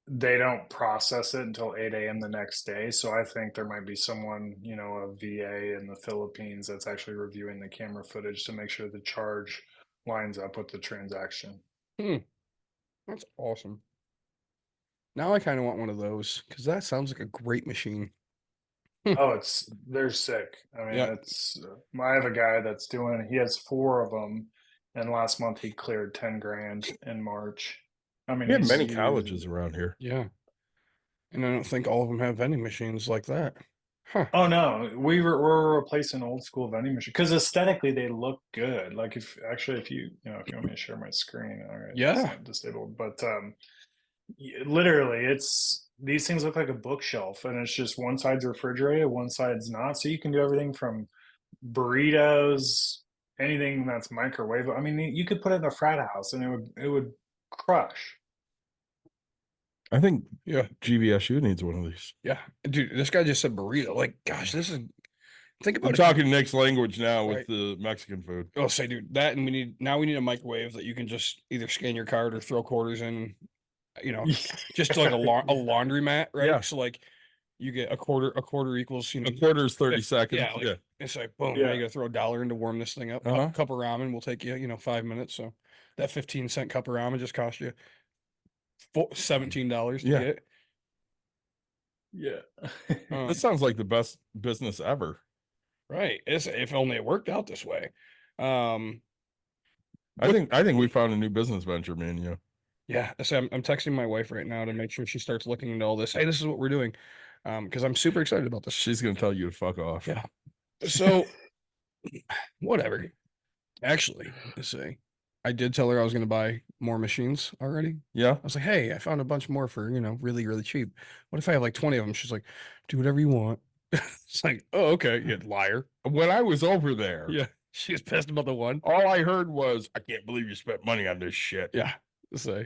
they don't process it until 8 a.m. the next day. So I think there might be someone, a VA in the Philippines that's actually reviewing the camera footage to make sure the charge lines up with the transaction. That's awesome. Now I kind of want one of those because that sounds like a great machine. Oh, they're sick. I mean, Yeah. I have a guy that's he has 4 of them, and last month he cleared 10 grand in March. I mean, We have he's many using- colleges around here. Yeah. And I don't think all of them have vending machines like that. Huh. Oh no, we're replacing old school vending machine because aesthetically they look good. Like if you want me to share my screen, all right, Yeah. it's not disabled, but literally these things look like a bookshelf, and it's just one side's refrigerated, one side's not, so you can do everything from burritos, anything that's microwave. I mean, you could put it in a frat house and it would crush. I think Yeah. GVSU needs one of these. Yeah. Dude, this guy just said burrito. Like, gosh, this is, think about I'm it. talking Nick's language now with Right. the Mexican food. Oh, say, dude, that, and we need a microwave that you can just either scan your card or throw quarters in, just like a laundromat, right? Yeah. So like you get a quarter equals, A quarter is 30 if- seconds. yeah, like, it's like boom, now Yeah. you gotta throw $1 in to warm this thing up. Uh-huh. A cup of ramen will take you, 5 minutes. So that 15-cent cup of ramen just cost you $17 to Yeah. get. Yeah. This sounds like the best business ever. Right. If only it worked out this way. I think we found a new business venture, me and you. Yeah. So I'm texting my wife right now to make sure she starts looking into all this. Hey, this is what we're doing. Because I'm super excited about this. She's gonna tell you to fuck off. Yeah. So whatever. Actually, let's see. I did tell her I was going to buy more machines already. Yeah. I was like, hey, I found a bunch more for, really, really cheap. What if I have like 20 of them? She's like, do whatever you want. It's like, oh, okay. You liar. When I was over there, Yeah. She was pissed about the one. all I heard was, I can't believe you spent money on this shit. Yeah. So,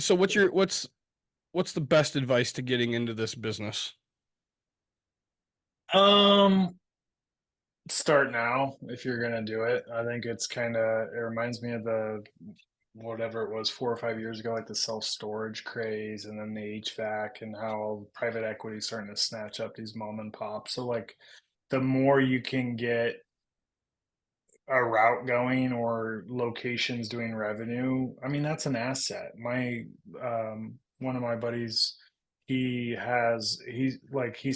so what's the best advice to getting into this business? Start now if you're gonna do it. I think it reminds me of the whatever it was 4 or 5 years ago, like the self-storage craze, and then the HVAC, and how private equity is starting to snatch up these mom and pops. So like the more you can get a route going or locations doing revenue, I mean, that's an asset. One of my buddies, he's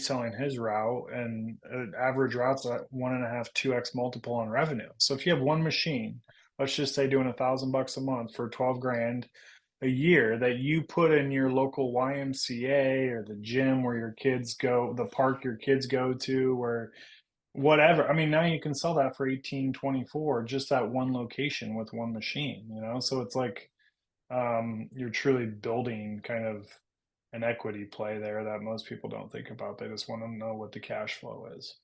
selling his route, and an average route's at 1.5, 2x multiple on revenue. So if you have one machine, let's just say doing $1,000 a month for 12 grand a year that you put in your local YMCA or the gym where your kids go, the park your kids go to, or whatever. I mean, now you can sell that for 18, 24, just that one location with one machine, So it's like you're truly building kind of an equity play there that most people don't think about. They just want to know what the cash flow is.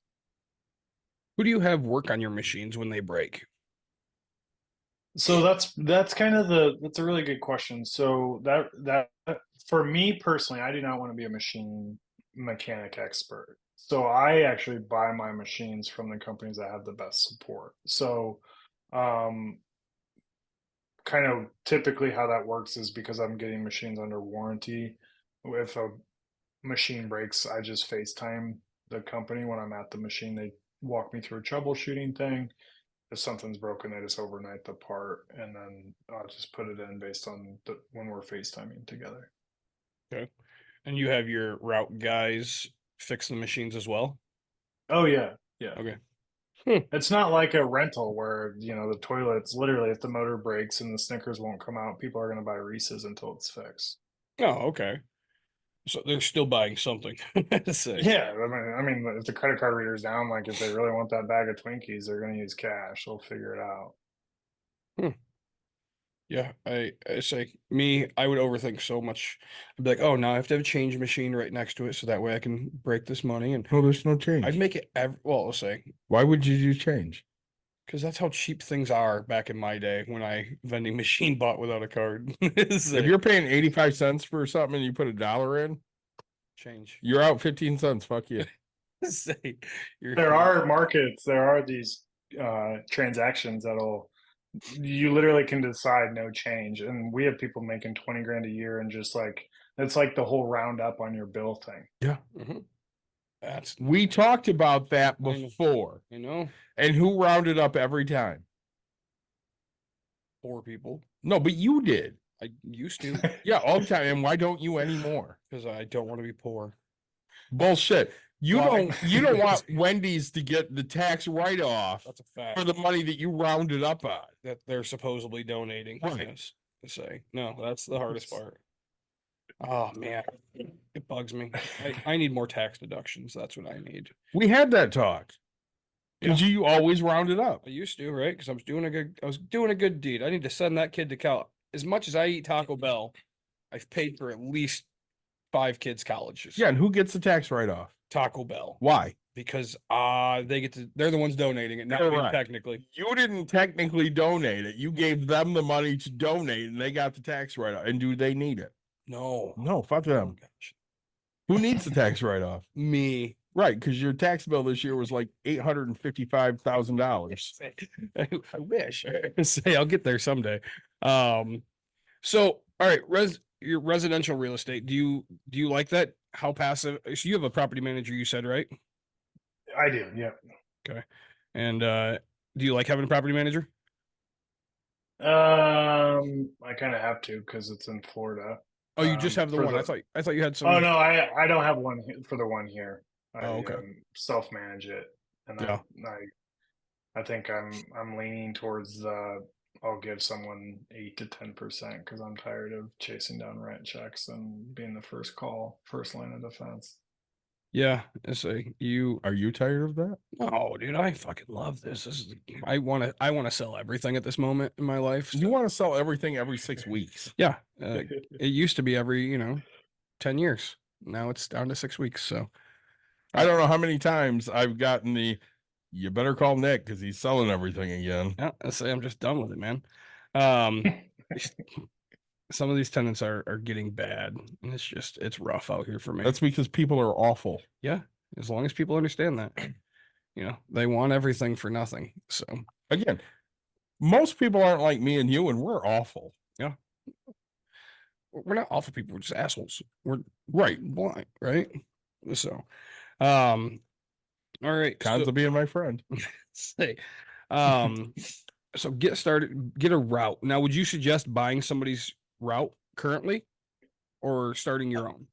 Who do you have work on your machines when they break? So that's kind of that's a really good question. So that for me personally, I do not want to be a machine mechanic expert. So I actually buy my machines from the companies that have the best support. So um kind of typically how that works is because I'm getting machines under warranty. If a machine breaks, I just FaceTime the company when I'm at the machine. They walk me through a troubleshooting thing. If something's broken, they just overnight the part, and then I'll just put it in based on when we're FaceTiming together. Okay. And you have your route guys fix the machines as well? Oh yeah, yeah. Okay. It's not like a rental where the toilets literally if the motor breaks and the Snickers won't come out, people are going to buy Reese's until it's fixed. Oh, okay. So they're still buying something to say. Yeah, I mean, if the credit card reader's down, like if they really want that bag of Twinkies, they're going to use cash. They'll figure it out. Yeah, I say me, I would overthink so much. I'd be like, oh, now I have to have a change machine right next to it, so that way I can break this money. And No, there's no change. I'd make it well, I'll say, Why would you do change? because that's how cheap things are back in my day when I vending machine bought without a card. If you're paying 85 cents for something and you put $1 in, change, you're out 15 cents. Fuck you. say you're There are markets, there are these transactions you literally can decide no change. And we have people making 20 grand a year and just like, it's like the whole roundup on your bill thing. Yeah. That's We talked about that I know. before. you know, And who rounded up every time? poor people. No, but you did. I used to Yeah, all the time. And why don't you anymore? because I don't want to be poor. Bullshit. You Well, don't want Wendy's to get the tax write-off That's a fact. for the money that you rounded up on. That they're supposedly donating. Right. Yes, to say no, that's the hardest part. Oh man, it bugs me. I need more tax deductions. That's what I need. We had that talk. Because you always rounded up. I used to, right? Because I was doing a good deed. I need to send that kid to Cal. As much as I eat Taco Bell, I've paid for at least 5 kids' colleges. Yeah, and who gets the tax write-off? Taco Bell. Why? Because they're the ones donating it, not me Correct. technically. You didn't technically donate it. You gave them the money to donate, and they got the tax write-off. And do they need it? No. No, fuck Oh, them. gosh. Who needs the tax write-off? Me. Right, because your tax bill this year was like $855,000. I wish. Say I'll get there someday. So all right, your residential real estate. Do you like that? How passive? So you have a property manager, you said, right? I do, yeah. And do you like having a property manager? I kind of have to because it's in Florida. Oh, you just have the for one. I thought you had some. Oh no, I don't have one for the one here. I Oh, okay. self-manage it, and Yeah. I think I'm leaning towards I'll give someone 8 to 10% because I'm tired of chasing down rent checks and being the first call, first line of defense. Yeah, say you. Are you tired of that? Oh, dude, I fucking love this. I want to sell everything at this moment in my life. You want to sell everything every 6 weeks. Yeah, it used to be every 10 years. Now it's down to 6 weeks. So I don't know how many times I've gotten you better call Nick because he's selling everything again. yeah, I say I'm just done with it, man. Some of these tenants are getting bad, and it's rough out here for me. That's because people are awful. Yeah, as long as people understand that, they want everything for nothing. So Again, most people aren't like me and you, and we're awful. yeah, we're not awful people. We're just assholes. We're Right. blind, right? So, all right. Cons of being my friend. Say, so get started. Get a route. Now, would you suggest buying somebody's route currently, or starting your own?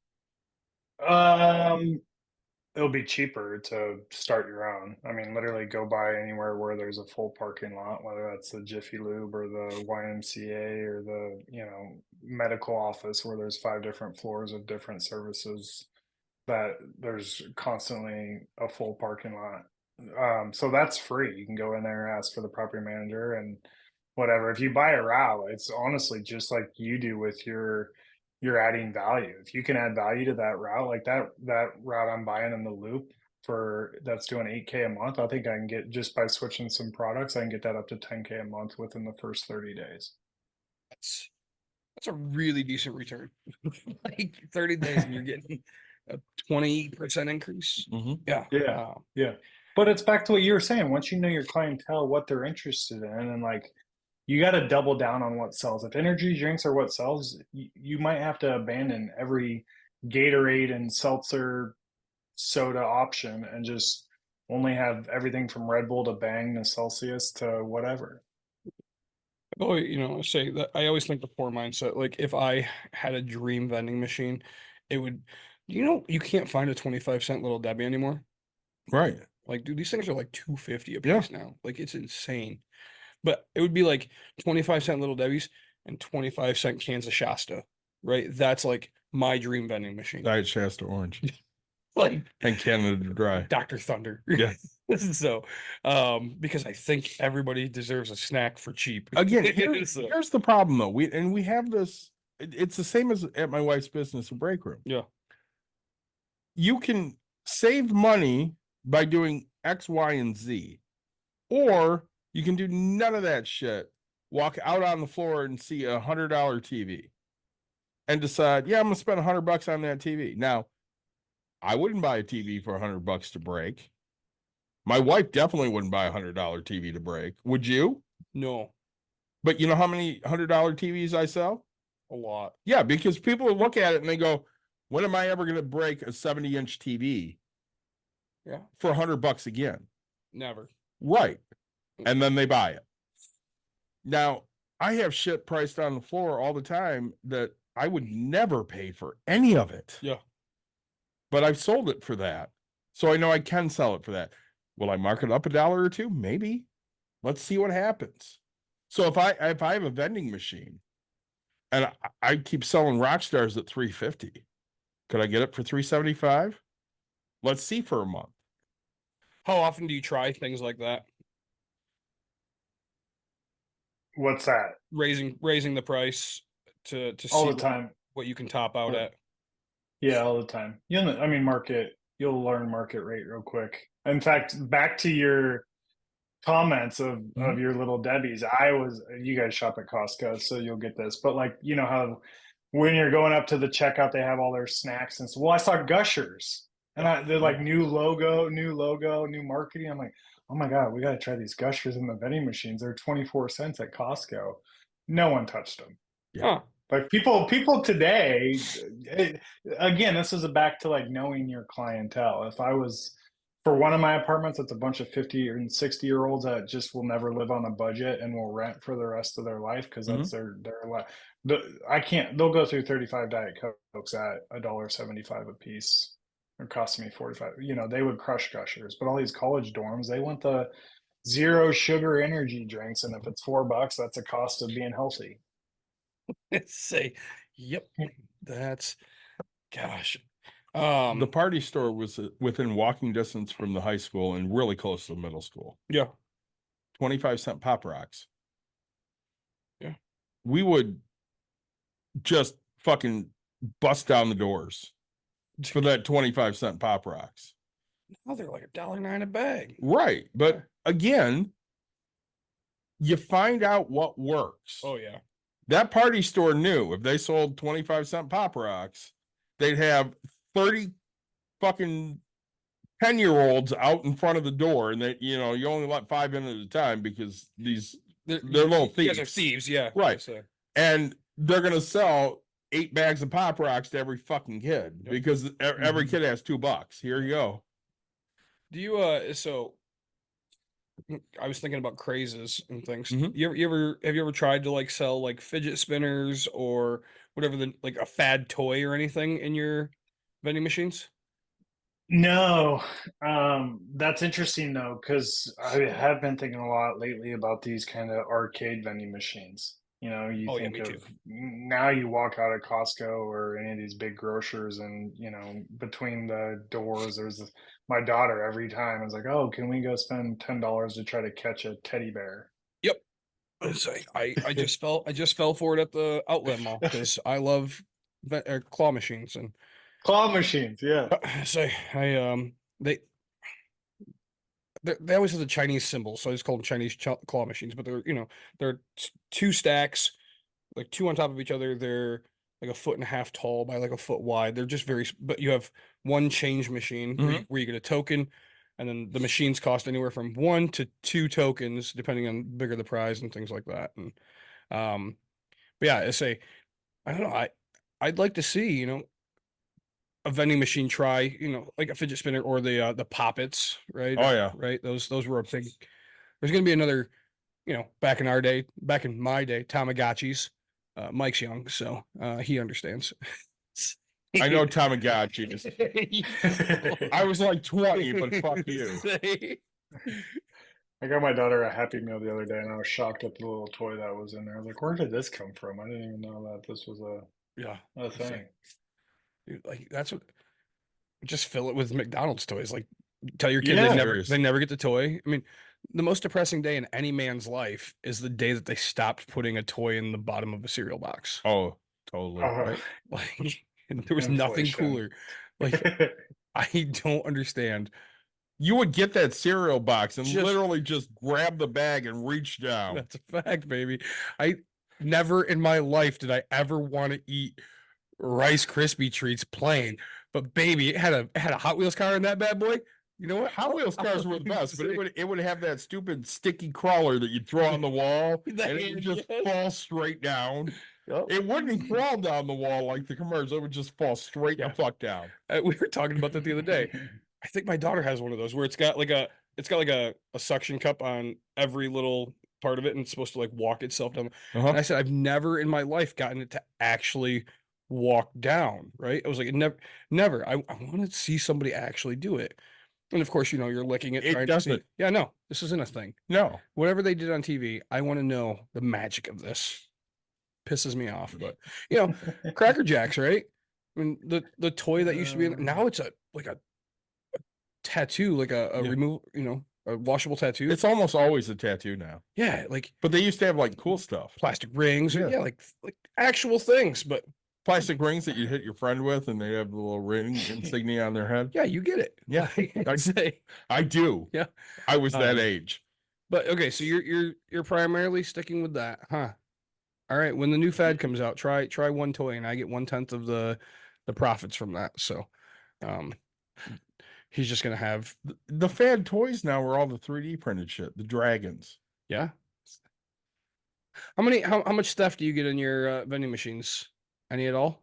It'll be cheaper to start your own. I mean, literally go buy anywhere where there's a full parking lot, whether that's the Jiffy Lube or the YMCA or the, medical office where there's 5 different floors of different services that there's constantly a full parking lot. So that's free. You can go in there, ask for the property manager and whatever. If you buy a route, it's honestly just like you do with you're adding value. If you can add value to that route, like that route I'm buying in the loop, that's doing 8K a month. I think I can get, just by switching some products, I can get that up to 10K a month within the first 30 days. That's a really decent return. Like 30 days and you're getting a 20% increase. Mhm. Yeah. Yeah. Yeah. But it's back to what you were saying. Once you know your clientele, what they're interested in, and like you got to double down on what sells. If energy drinks are what sells, you might have to abandon every Gatorade and seltzer soda option and just only have everything from Red Bull to Bang to Celsius to whatever. Oh, say that I always think the poor mindset. Like if I had a dream vending machine, it would, you can't find a 25-cent little Debbie anymore. Right. Like, dude, these things are like 250 a Yeah. piece now. Like it's insane. But it would be like 25-cent little Debbie's and 25-cent cans of Shasta, right? That's like my dream vending machine. Diet Shasta Orange Like and Canada Dry. Dr. Thunder. Yeah. So, because I think everybody deserves a snack for cheap. Again, So, here's the problem though. We have this. It's the same as at my wife's business, a break room. yeah. You can save money by doing X, Y, and Z, or you can do none of that shit. Walk out on the floor and see $100 TV, and decide, yeah, I'm gonna spend $100 on that TV. Now, I wouldn't buy a TV for $100 to break. My wife definitely wouldn't buy a $100 TV to break. Would you? No, But you know how many $100 TVs I sell? a lot. Yeah, because people will look at it and they go, when am I ever going to break a 70-inch TV Yeah. for $100 again? Never. Right. And then they buy it. Now, I have shit priced on the floor all the time that I would never pay for any of it. Yeah. But I've sold it for that. So I know I can sell it for that. Will I mark it up $1 or $2? Maybe. Let's see what happens. So if I have a vending machine and I keep selling rock stars at $3.50, could I get it for $3.75? Let's see for a month. How often do you try things like that? What's that? Raising the price to All see the time. what you can top out Yeah. at. Yeah, all the time. You'll learn market rate real quick. In fact, back to your comments of your little Debbie's, you guys shop at Costco, so you'll get this. But like, you know how when you're going up to the checkout, they have all their snacks and so, well, I saw Gushers and they're like new logo, new marketing. I'm like, oh my God, we got to try these Gushers in the vending machines. They're 24 cents at Costco. No one touched them. Huh. Like people today, again, this is back to like knowing your clientele. If I was for one of my apartments, it's a bunch of 50 and 60-year-olds that just will never live on a budget and will rent for the rest of their life because that's their life. I can't. They'll go through 35 Diet Cokes at $1.75 a piece. It costs me 45. They would crush Gushers, but all these college dorms, they want the zero sugar energy drinks, and if it's $4, that's a cost of being healthy. Say, yep. That's gosh. The party store was within walking distance from the high school and really close to the middle school. Yeah. 25-cent Pop Rocks. Yeah. We would just fucking bust down the doors for that 25-cent Pop Rocks. Now they're like $1.09 a bag. Right. But again, you find out what works. Oh yeah. That party store knew if they sold 25-cent Pop Rocks, they'd have 30 fucking 10-year-olds out in front of the door, and you only let 5 in at a time because they're little thieves. You guys are thieves, yeah. Right. And they're gonna sell 8 bags of Pop Rocks to every fucking kid because every kid has $2. Here you go. Do you so I was thinking about crazes and things. Mhm. Have you ever tried to like sell like fidget spinners or whatever like a fad toy or anything in your vending machines? No, that's interesting though, because I have been thinking a lot lately about these kind of arcade vending machines. You Oh, yeah, think me of too. now you walk out of Costco or any of these big grocers, and between the doors, there's my daughter every time is like, "Oh, can we go spend $10 to try to catch a teddy bear?" Yep. I just fell for it at the outlet mall because I love claw machines and Claw machines, yeah. say I they they always have the Chinese symbols, so I just call them Chinese claw machines. But they're two stacks, like two on top of each other. They're like a foot and a half tall by like a foot wide. They're just but you have one change machine where you get a token, and then the machines cost anywhere from 1 to 2 tokens, depending on bigger the prize and things like that. And but yeah, I don't know, I'd like to see, a vending machine try, like a fidget spinner or the poppets, right? Oh, yeah. Right. Those were a big. There's gonna be another, back in our day, back in my day, Tamagotchis. Mike's young, so he understands. I know Tamagotchis. I was like 20, but fuck you. I got my daughter a Happy Meal the other day, and I was shocked at the little toy that was in there. I was like, "Where did this come from? I didn't even know that this was Yeah, a thing." dude, like that's what. Just fill it with McDonald's toys. Like, tell your kid Yeah. they never get the toy. I mean, the most depressing day in any man's life is the day that they stopped putting a toy in the bottom of a cereal box. Oh, totally. Right? Like, and there was nothing Inflation. cooler. Like, I don't understand. You would get that cereal box and Just- literally just grab the bag and reach down. That's a fact, baby. I never in my life did I ever want to eat Rice Krispie treats plain. But baby, it had a Hot Wheels car in that bad boy. You know what? Hot Wheels cars were the best, but it would have that stupid sticky crawler that you'd throw on the wall and it would just fall straight down. It wouldn't crawl down the wall like the commercials. It would just fall straight the fuck down. We were talking about that the other day. I think my daughter has one of those where it's got like a suction cup on every little part of it and it's supposed to like walk itself down. And I said, I've never in my life gotten it to actually walk down, right? I was like, never. I want to see somebody actually do it. And of course, you're licking it. It doesn't. Yeah, no, this isn't a thing. No. Whatever they did on TV, I want to know the magic of this. Pisses me off, but Cracker Jacks, right? I mean, the toy that used to be now it's a tattoo, like a remove, a washable tattoo. It's almost always a tattoo now. Yeah, like But they used to have like cool stuff. plastic rings, Yeah. like actual things. But Plastic rings that you hit your friend with and they have the little ring insignia on their head. yeah, you get it. Yeah, I say. I do. Yeah. I was that age. But okay, so you're primarily sticking with that, huh? All right, when the new fad comes out, try one toy and I get 1/10 of the profits from that. So he's just gonna have The fad toys now are all the 3D printed shit, the dragons. yeah. How much stuff do you get in your vending machines? Any at all?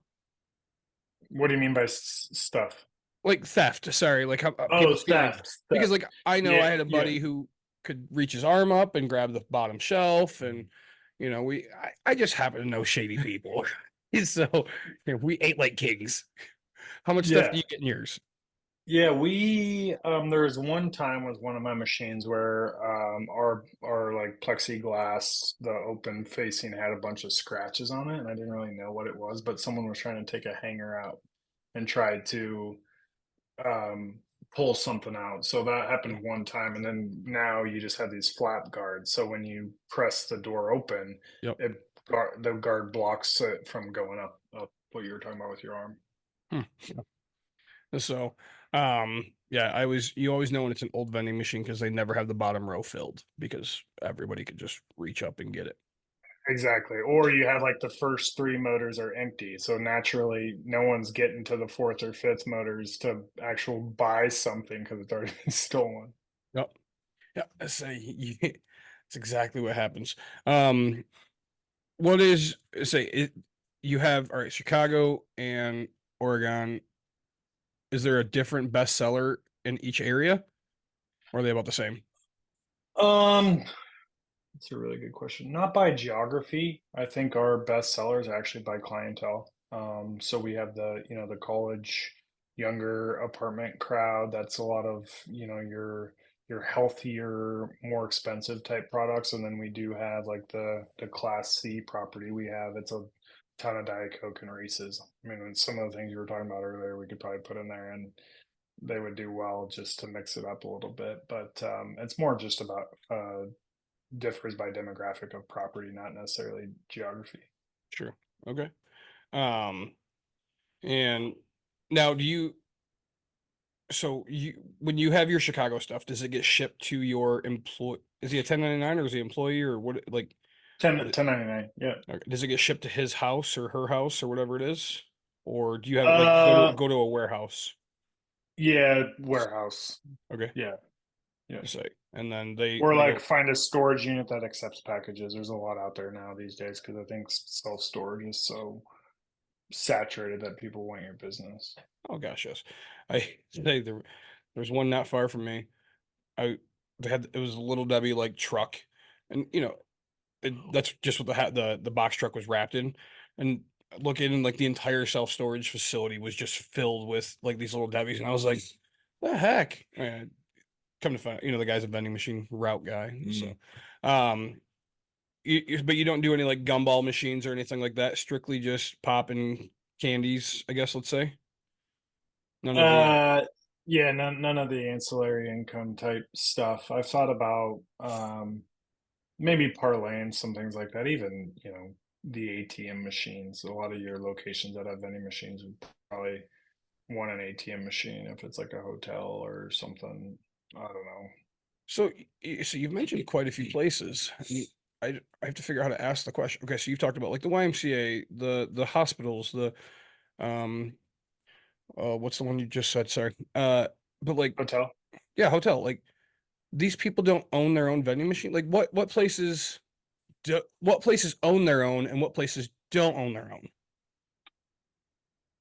What do you mean by stuff? Like theft, sorry, like how Oh, people stealing. theft. Because like I know Yeah, I had a buddy who could reach his arm up and grab the bottom shelf and I just happen to know shady people. So we ate like kings. How much stuff do you get in yours? Yeah, we there was one time with one of my machines where our like plexiglass, the open facing had a bunch of scratches on it, and I didn't really know what it was, but someone was trying to take a hanger out and tried to pull something out. So that happened one time, and then now you just have these flap guards. So when you press the door open, Yep. the guard blocks it from going up what you were talking about with your arm. So, yeah, you always know when it's an old vending machine because they never have the bottom row filled because everybody could just reach up and get it. Exactly. Or you have like the first 3 motors are empty. So naturally, no one's getting to the 4th or 5th motors to actual buy something because it's already been stolen. Yep. Yeah. That's exactly what happens. What is you have, all right, Chicago and Oregon. Is there a different bestseller in each area? Or are they about the same? That's a really good question. Not by geography. I think our best sellers are actually by clientele. So we have the college, younger apartment crowd. That's a lot of, your healthier, more expensive type products. And then we do have like the Class C property we have. It's a ton of Diet Coke and Reese's. I mean, some of the things you were talking about earlier, we could probably put in there and they would do well just to mix it up a little bit. But it's more just about differs by demographic of property, not necessarily geography. Sure. Okay. And now So when you have your Chicago stuff, does it get shipped to your employee? Is he a 1099 or is he employee or what? Like, 1099. Yeah. okay, does it get shipped to his house or her house or whatever it is, or do you have it like Uh, go to a warehouse? yeah, warehouse. Okay, Yeah, yeah. you say, and then Or they like go. find a storage unit that accepts packages. There's a lot out there now these days because I think self storage is so saturated that people want your business. Oh gosh, yes. I say there's one not far from me. I they had it was a little Debbie like truck, and that's just what the box truck was wrapped in, and looking and like the entire self storage facility was just filled with like these little Debbies, and I was like, the heck. Come to find, the guy's a vending machine route guy, so um. But you don't do any like gumball machines or anything like that. Strictly just popping candies, I guess. Let's say none of the Uh, yeah, none of the ancillary income type stuff. I've thought about maybe parlaying some things like that. Even the ATM machines. A lot of your locations that have vending machines would probably want an ATM machine if it's like a hotel or something. I don't know. So you've mentioned quite a few places. I have to figure out how to ask the question. Okay, so you've talked about like the YMCA, the hospitals, the um what's the one you just said? Sorry. But like Hotel. yeah, hotel. Like these people don't own their own vending machine. Like what places own their own and what places don't own their own?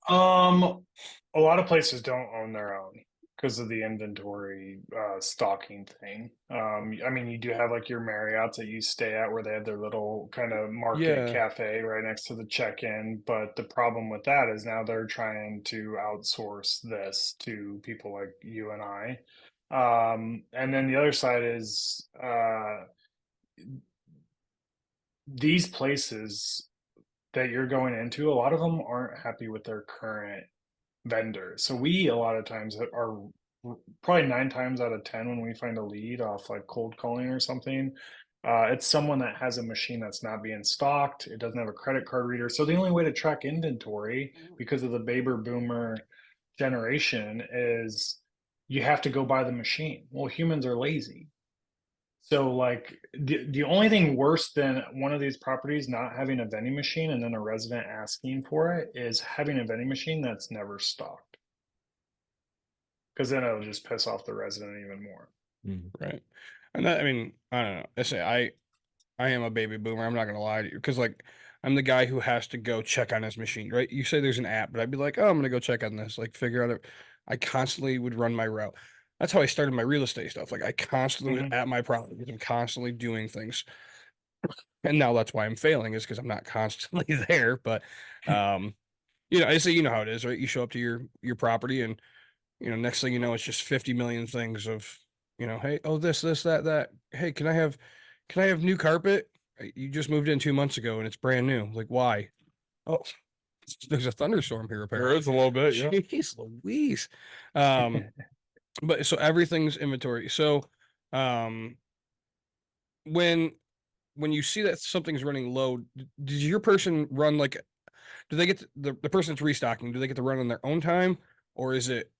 A lot of places don't own their own because of the inventory stocking thing. I mean, you do have like your Marriotts that you stay at where they have their little kind of market Yeah. cafe right next to the check-in. But the problem with that is now they're trying to outsource this to people like you and I. And then the other side is these places that you're going into, a lot of them aren't happy with their current vendor. So we a lot of times are probably 9 times out of 10 when we find a lead off like cold calling or something. It's someone that has a machine that's not being stocked. It doesn't have a credit card reader. So the only way to track inventory because of the baby boomer generation is you have to go buy the machine. Well, humans are lazy. So like the only thing worse than one of these properties not having a vending machine and then a resident asking for it is having a vending machine that's never stocked. Because then it'll just piss off the resident even more. Right. And that, I mean, I don't know. I am a baby boomer. I'm not gonna lie to you because like I'm the guy who has to go check on his machine, right? You say there's an app, but I'd be like, oh, I'm gonna go check on this, like figure out it. I constantly would run my route. That's how I started my real estate stuff. Like I constantly was Mhm. at my properties. I'm constantly doing things. And now that's why I'm failing is because I'm not constantly there. But um, I say you know how it is, right? You show up to your property and next thing you know, it's just 50 million things of, hey, oh, this, that. Hey, can I have new carpet? You just moved in 2 months ago and it's brand new. Like, why? Oh, there's a thunderstorm here, There apparently. is a little bit, yeah. Jeez Louise. Um, but so everything's inventory. So, um, when when you see that something's running low, does your person run like, do they get the person that's restocking? Do they get to run on their own time, or is it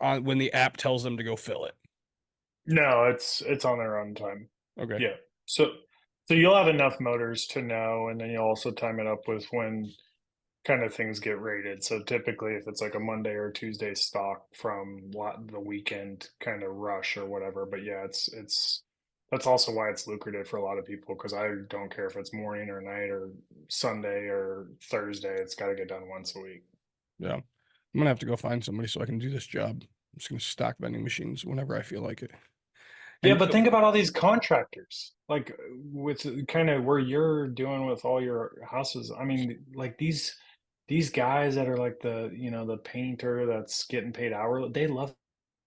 on when the app tells them to go fill it? No, it's on their own time. Okay. Yeah. So you'll have enough motors to know, and then you'll also time it up with when kind of things get rated. So typically, if it's like a Monday or Tuesday stock from the weekend kind of rush or whatever. But yeah, it's that's also why it's lucrative for a lot of people because I don't care if it's morning or night or Sunday or Thursday. It's got to get done once a week. Yeah. I'm gonna have to go find somebody so I can do this job. I'm just gonna stock vending machines whenever I feel like it. Yeah, And but think about all these contractors, like with kind of where you're doing with all your houses. I mean, like these guys that are like the painter that's getting paid hourly, they love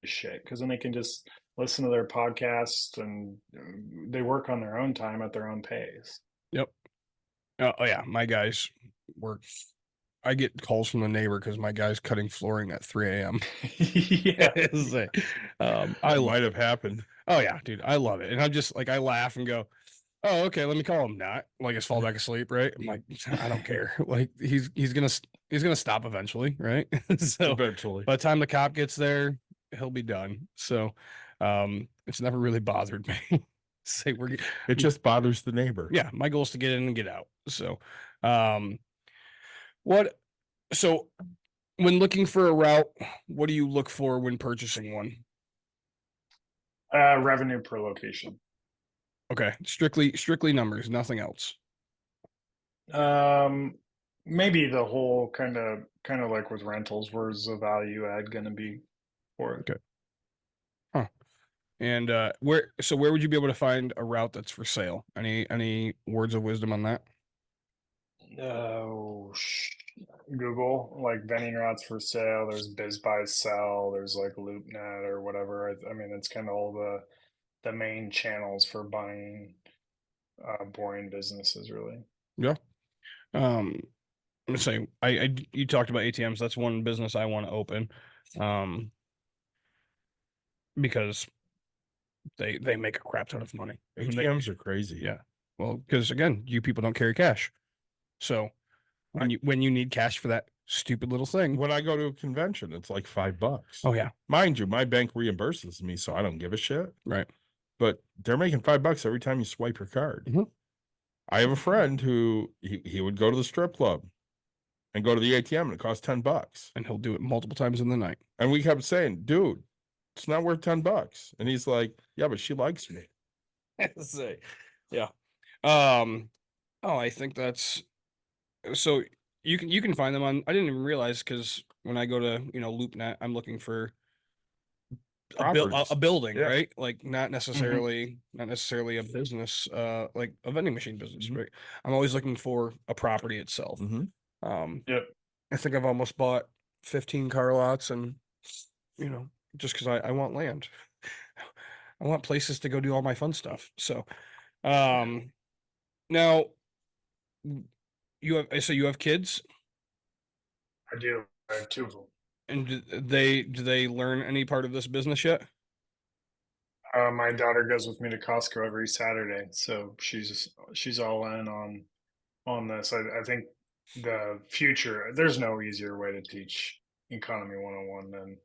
this shit because then they can just listen to their podcasts and they work on their own time at their own pace. yep. Oh yeah, my guys work. I get calls from the neighbor because my guy's cutting flooring at 3 a.m. Yeah. It's like, I That love might it. have happened. Oh yeah, dude, I love it. And I'm just like I laugh and go, oh, okay, let me call him not. Like his fall back asleep, right? I'm like, I don't care. Like he's gonna stop eventually, right? So Eventually. by the time the cop gets there, he'll be done. So it's never really bothered me. Say we're It just bothers the neighbor. yeah, my goal is to get in and get out. So um what so when looking for a route, what do you look for when purchasing one? Revenue per location. Okay, strictly numbers, nothing else. Um, maybe the whole kind of like with rentals, where's the value add going to be for it? Okay. Huh. And where would you be able to find a route that's for sale? Any words of wisdom on that? Oh, Google, like vending routes for sale. There's Biz Buy Sell. There's like LoopNet or whatever. I mean, it's kind of all the main channels for buying boring businesses, really. Yeah. I'm gonna say you talked about ATMs. That's one business I want to open, because they make a crap ton of money. And they- ATMs are crazy. yeah. Well, because again, you people don't carry cash, so when you need cash for that stupid little thing. When I go to a convention, it's like $5. Oh yeah, Mind you, my bank reimburses me, so I don't give a shit. right. But they're making $5 every time you swipe your card. Mhm. I have a friend who he would go to the strip club and go to the ATM and it costs $10. And he'll do it multiple times in the night. And we kept saying, dude, it's not worth $10. And he's like, yeah, but she likes me. Say, yeah. Oh, I think that's so you can find them on. I didn't even realize because when I go to LoopNet, I'm looking for Properties. a building, Yeah. right? Like not necessarily a business, like a vending machine business, Mhm. right? I'm always looking for a property itself. Mhm. Yep. I think I've almost bought 15 car lots, and just because I want land. I want places to go do all my fun stuff. So, now you have kids, I do. I have two of them. and do they learn any part of this business yet? My daughter goes with me to Costco every Saturday, so she's all in on this. I think the future, there's no easier way to teach economy 101 than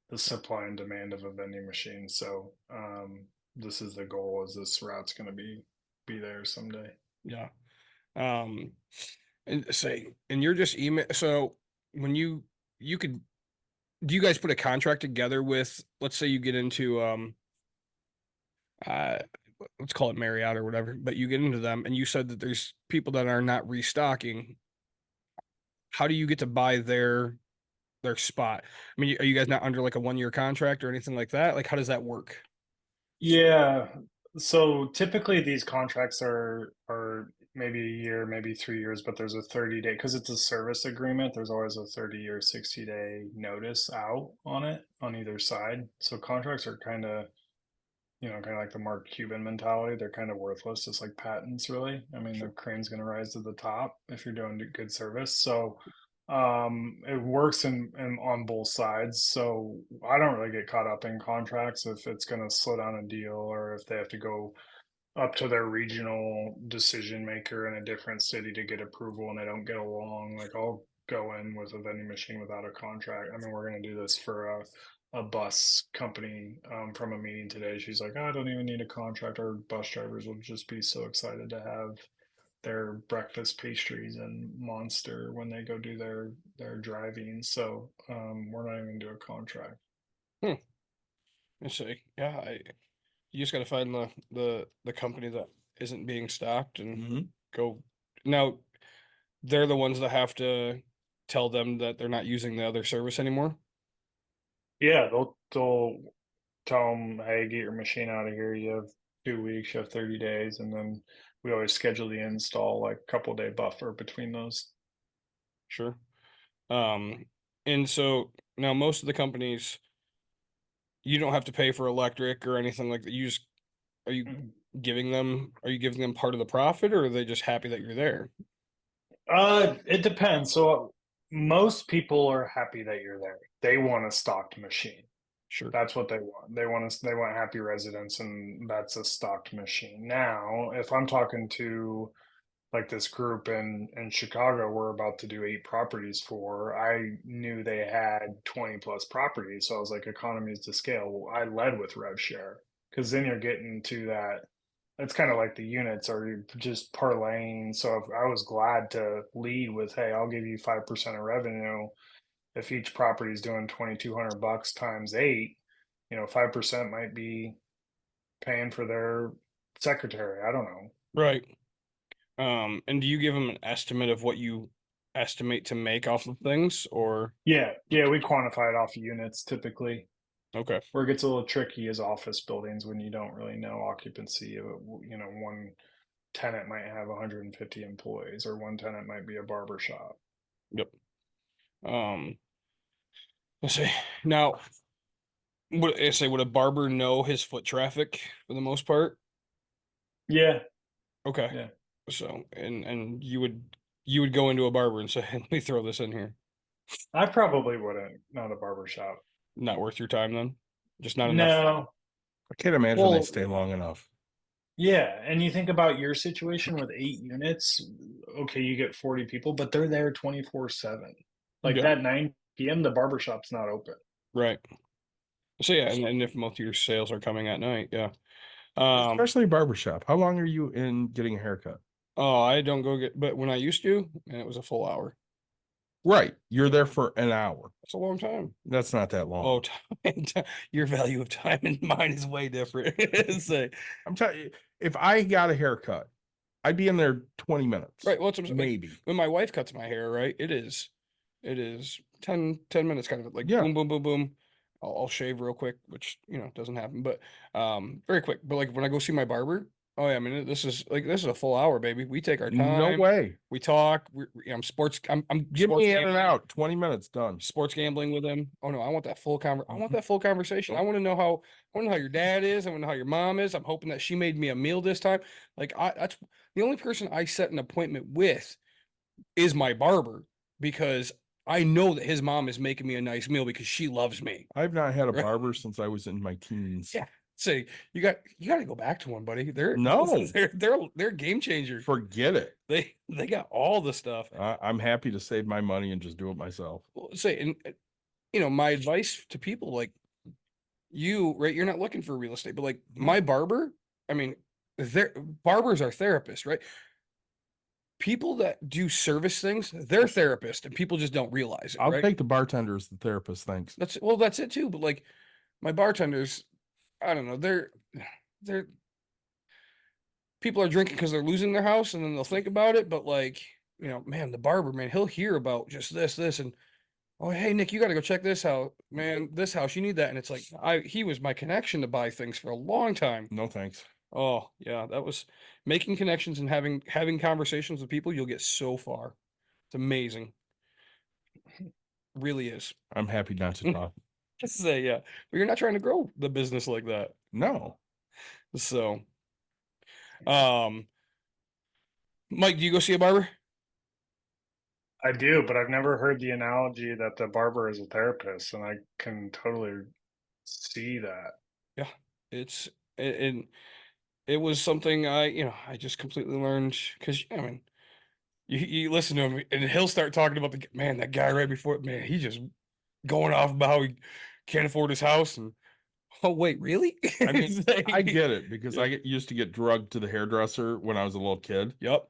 the supply and demand of a vending machine. So this is the goal, is this route's going to be there someday. Yeah. Um, and you're just email. So when you could, do you guys put a contract together with, let's say you get into, uh, let's call it Marriott or whatever, but you get into them and you said that there's people that are not restocking. How do you get to buy their spot? I mean, are you guys not under like a 1-year contract or anything like that? Like, how does that work? Yeah. So typically these contracts are maybe a year, maybe 3 years, but there's a 30-day, because it's a service agreement. There's always a 30 or 60-day notice out on it on either side. So contracts are kind of like the Mark Cuban mentality. They're kind of worthless, just like patents, really. I mean, the cream's going to rise to the top if you're doing good service. So it works in on both sides. So I don't really get caught up in contracts if it's going to slow down a deal, or if they have to go up to their regional decision maker in a different city to get approval and they don't get along. Like, I'll go in with a vending machine without a contract. I mean, we're going to do this for a bus company from a meeting today. She's like, I don't even need a contract. Our bus drivers will just be so excited to have their breakfast pastries and Monster when they go do their driving. So we're not even do a contract. I see. Yeah, you just got to find the company that isn't being stocked and Mhm. go. Now, they're the ones that have to tell them that they're not using the other service anymore. Yeah, they'll tell them, hey, get your machine out of here. You have 2 weeks, you have 30 days, and then we always schedule the install like a couple day buffer between those. Sure. Um, and so now most of the companies, you don't have to pay for electric or anything like that. Are you Mhm. are you giving them part of the profit, or are they just happy that you're there? It depends. So most people are happy that you're there. They want a stocked machine. Sure. That's what they want. They want happy residents, and that's a stocked machine. Now, if I'm talking to like this group in Chicago we're about to do 8 properties for, I knew they had 20 plus properties. So I was like, economies to scale. I led with rev share because then you're getting to that. It's kind of like the units or you're just parlaying. So if I was glad to lead with, hey, I'll give you 5% of revenue if each property is doing $2,200 times 8, 5% might be paying for their secretary. I don't know. Right. And do you give them an estimate of what you estimate to make off of things, or Yeah, we quantify it off units typically. okay, Where it gets a little tricky is office buildings when you don't really know occupancy. One tenant might have 150 employees, or one tenant might be a barber shop. yep. Um, let's see. Now, would a barber know his foot traffic for the most part? Yeah, Okay. yeah. So, and you would go into a barber and say, "Let me throw this in here." I probably wouldn't, not a barber shop. Not worth your time then? Just not enough. No. I can't imagine they Well, stay long enough. yeah, and you think about your situation with 8 units, okay, you get 40 people, but they're there 24/7. Like Yeah. that 9 p.m., the barber shop's not open. Right. So yeah, and if most of your sales are coming at night, yeah. Especially a barbershop. How long are you in getting a haircut? Oh, I don't go get, but when I used to, and it was a full hour. Right. You're there for an hour. That's a long time. That's not that long. Oh, your value of time and mine is way different. Say, I'm telling you, if I got a haircut, I'd be in there 20 minutes. right. Well, it's Maybe. when my wife cuts my hair, right? It is 10 minutes kind of like Yeah. boom, boom, boom, boom. I'll shave real quick, which doesn't happen, but very quick. But like when I go see my barber, oh yeah, I mean this is a full hour, baby. We take our No time. way. We talk. I'm sports. I'm Give sports me in gambling, and out. 20 minutes done. sports gambling with him. Oh no, I want that I want that full conversation. I want to know how your dad is. I want to know how your mom is. I'm hoping that she made me a meal this time. Like that's the only person I set an appointment with is my barber because I know that his mom is making me a nice meal because she loves me. I've not had a Right. barber since I was in my teens. Yeah. Say you got to go back to one, buddy. They're No. they're game changers. Forget it. They got all the stuff. I'm happy to save my money and just do it myself. Well, say and my advice to people like you, right? You're not looking for real estate, but like my barber, I mean, barbers are therapists, right? People that do service things, they're therapists, and people just don't realize it, I'll right? take the bartender as the therapist. Thanks. That's it too. But like my bartenders, I don't know, they're people are drinking because they're losing their house, and then they'll think about it. But like, man, the barber, man, he'll hear about just this, and oh, hey Nick, you got to go check this out, man. This house, you need that, and it's like he was my connection to buy things for a long time. No thanks. Oh yeah, that was making connections and having conversations with people. You'll get so far. It's amazing. Really is. I'm happy not to talk. Just say yeah, but you're not trying to grow the business like that. No. So, Mike, do you go see a barber? I do, but I've never heard the analogy that the barber is a therapist, and I can totally see that. Yeah, and it was something I just completely learned because I mean, you listen to him and he'll start talking about that guy right before, man, he just going off about how he can't afford his house and oh wait, really? I mean, It's like- I get it because Yeah. used to get drugged to the hairdresser when I was a little kid. Yep.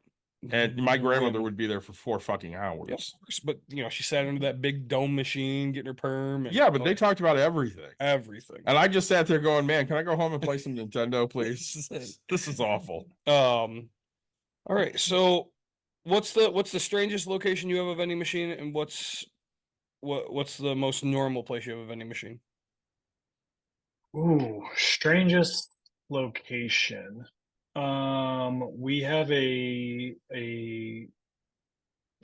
And my grandmother would be there for 4 fucking hours. Yes, but she sat under that big dome machine getting her perm. And, Yeah, but they talked about everything. everything. And I just sat there going, man, can I go home and play some Nintendo, please? This is awful. All right. So, what's the strangest location you have a vending machine, and what's the most normal place you have a vending machine? Ooh, strangest location. We have a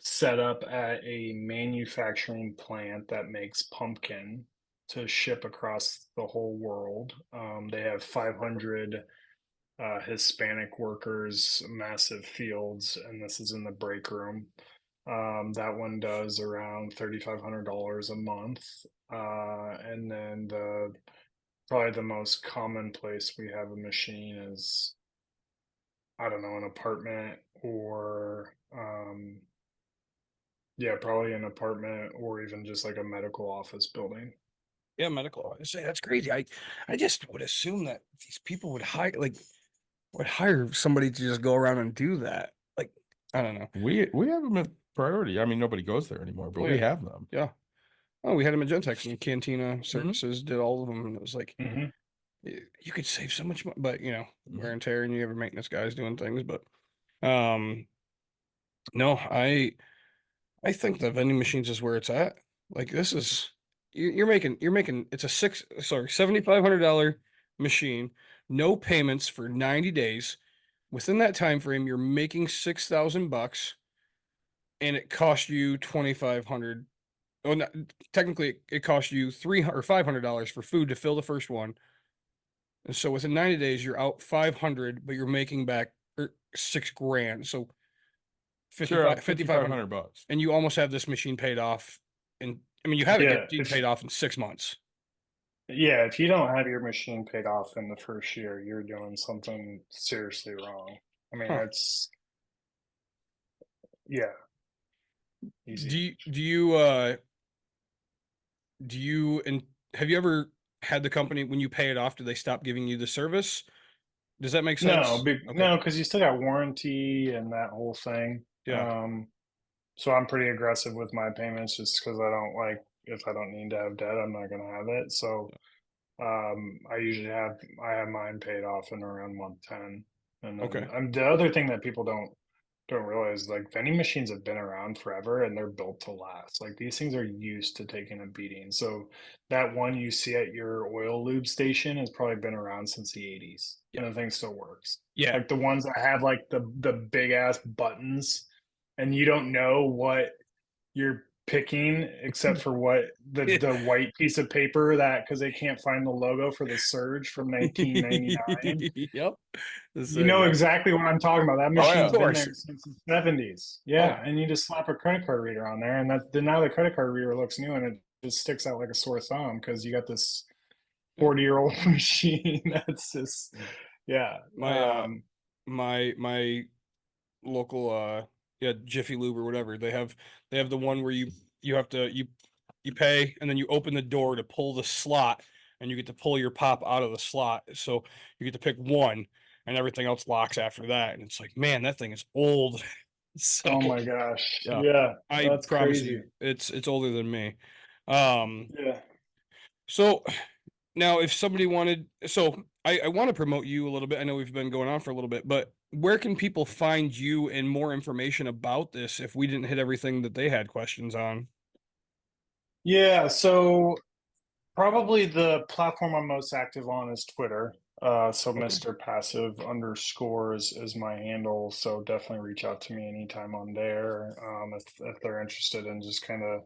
setup at a manufacturing plant that makes pumpkin to ship across the whole world. They have 500 Hispanic workers, massive fields, and this is in the break room. That one does around $3,500 a month. And then probably the most common place we have a machine is, I don't know, an apartment or yeah, probably an apartment or even just like a medical office building. Yeah, medical. I say that's crazy. I just would assume that these people would hire somebody to just go around and do that. Like, I don't know. We have them at priority. I mean, nobody goes there anymore, but Oh, we yeah. have them. Yeah. Oh, we had them at Gentex and Cantina Services did all of them, and it was like Hmm. you could save so much money, but Mhm. wear and tear, and you have your maintenance guys doing things. But um, no, I think the vending machines is where it's at. Like this is you're making it's a $7,500 machine, no payments for 90 days. Within that time frame, you're making $6,000, and it cost you 2,500. Oh, no, technically, it cost you $300 or $500 for food to fill the first one, and so within 90 days, you're out 500, but you're making back $6,000. So Sure, 55, 5,500, 5,500 bucks. and you almost have this machine paid off. And I mean, you have it Yeah, guaranteed if paid off in 6 months. yeah, if you don't have your machine paid off in the first year, you're doing something seriously wrong. I mean, Huh. it's yeah, Do easy. you do you uh do you and have you ever had the company when you pay it off, do they stop giving you the service? Does that make No, sense? Okay. no, because you still got warranty and that whole thing. Yeah. So I'm pretty aggressive with my payments just because I don't like if I don't need to have debt, I'm not gonna have it. So I have mine paid off in around month 10. And then Okay. the other thing that people don't realize, like, vending machines have been around forever and they're built to last. Like, these things are used to taking a beating. So that one you see at your oil lube station has probably been around since the 80s Yeah. and the thing still works. Yeah. Like the ones that have like the big ass buttons and you don't know what you're picking except for what the white piece of paper that because they can't find the logo for the Surge from 1999. Yep. You know Yep. exactly what I'm talking about. That Oh Of machine's yeah. been course. there since the 70s. Oh Yeah, yeah. and you just slap a credit card reader on there, and now the credit card reader looks new and it just sticks out like a sore thumb because you got this Yeah. 40-year-old machine that's just yeah. My my local yeah, Jiffy Lube or whatever, they have the one where you have to you pay and then you open the door to pull the slot and you get to pull your pop out of the slot. So you get to pick one and everything else locks after that. And it's like, man, that thing is old. So Oh my gosh. yeah, Yeah, I that's promise crazy. you, it's older than me. Um, Yeah. so now if somebody wanted, so I want to promote you a little bit. I know we've been going on for a little bit, but where can people find you and more information about this if we didn't hit everything that they had questions on? Yeah, so probably the platform I'm most active on is Twitter. So Okay. Mr. Passive underscore is my handle. So definitely reach out to me anytime on there. If they're interested in just kind of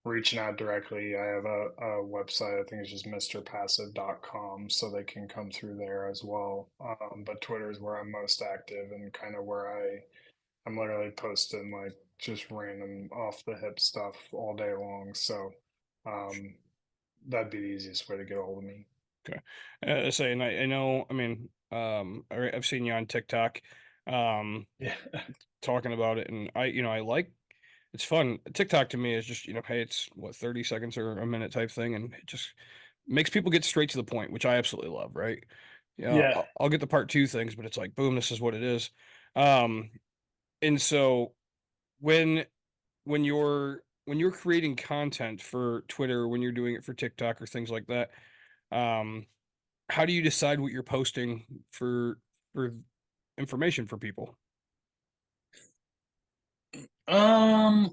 reaching out directly, I have a website. I think it's just mrpassive.com, so they can come through there as well. But Twitter is where I'm most active and kind of where I'm literally posting like just random off the hip stuff all day long. So um, that'd be the easiest way to get a hold of me. Okay. Say, and I know, I mean, I've seen you on TikTok, um, Yeah. talking about it, and I like it's fun. TikTok to me is just, hey, it's what 30 seconds or a minute type thing, and it just makes people get straight to the point, which I absolutely love, right? Yeah, Yeah. I'll get the part two things, but it's like, boom, this is what it is. Um, and so when when you're creating content for Twitter, when you're doing it for TikTok or things like that, um, how do you decide what you're posting for information for people? Um,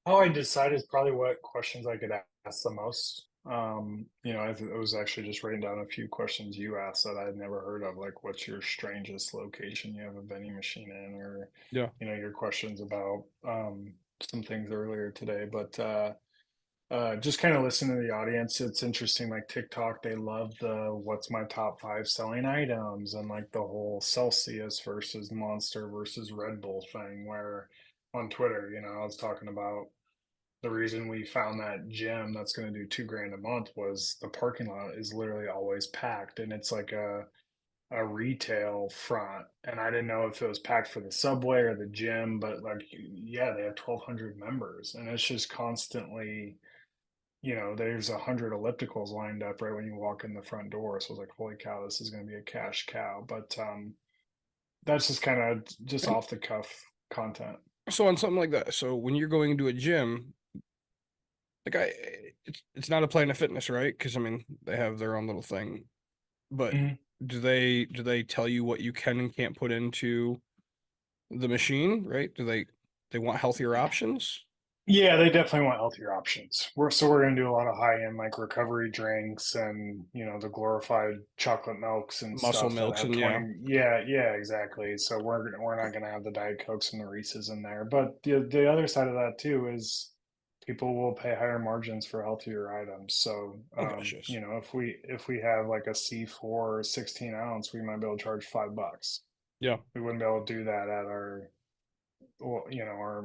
how I decide is probably what questions I could ask the most. I was actually just writing down a few questions you asked that I'd never heard of, like what's your strangest location you have a vending machine in, or Yeah. your questions about some things earlier today. But just kind of listen to the audience. It's interesting, like TikTok, they love the what's my top five selling items and like the whole Celsius versus Monster versus Red Bull thing, where on Twitter. I was talking about the reason we found that gym that's going to do 2 grand a month was the parking lot is literally always packed, and it's like a retail front, and I didn't know if it was packed for the subway or the gym, but like, yeah, they have 1,200 members, and it's just constantly, there's 100 ellipticals lined up right when you walk in the front door. So I was like, holy cow, this is going to be a cash cow. But that's just kind of just And off the cuff content. so on something like that, so when you're going into a gym, like it's not a Planet Fitness, right? Because I mean, they have their own little thing, but Mhm. do they tell you what you can and can't put into the machine, right? Do they want healthier options? Yeah, they definitely want healthier options. We're gonna do a lot of high end like recovery drinks and the glorified chocolate milks and Muscle stuff that milks have and yeah. 20. Yeah, exactly. So we're not gonna have the Diet Cokes and the Reese's in there. But the other side of that too is people will pay higher margins for healthier items. So Oh gosh, yes. if we have like a C4 16 ounce, we might be able to charge $5. Yeah. We wouldn't be able to do that at our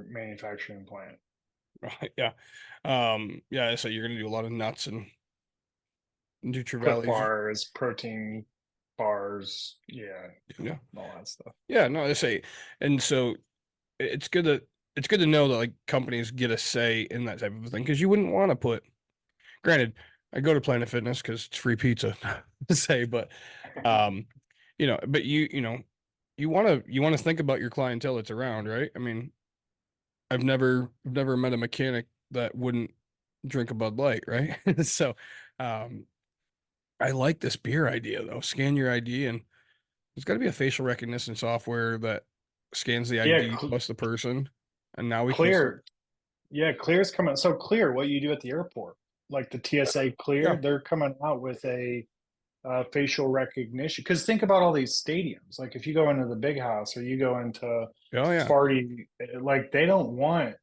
manufacturing plant. Right. Yeah. Yeah, so you're gonna do a lot of nuts and Cliff NutriValley. bars, protein bars, yeah, Yeah. all that stuff. Yeah, no, I say, and so it's good that it's good to know that like companies get a say in that type of thing because you wouldn't want to put. Granted, I go to Planet Fitness because it's free pizza, to say, but um, but you want to think about your clientele that's around, right? I mean, I've never met a mechanic that wouldn't drink a Bud Light, right? So, um, I like this beer idea though. Scan your ID and there's got to be a facial recognition software that scans the Yeah, ID plus the person, and now we can start. Clear. Yeah, Clear's coming. So Clear, what you do at the airport, like the TSA Clear, Yeah. they're coming out with a facial recognition. Because think about all these stadiums. Like if you go into the Big House or you go into Oh yeah. Sparty, like they don't want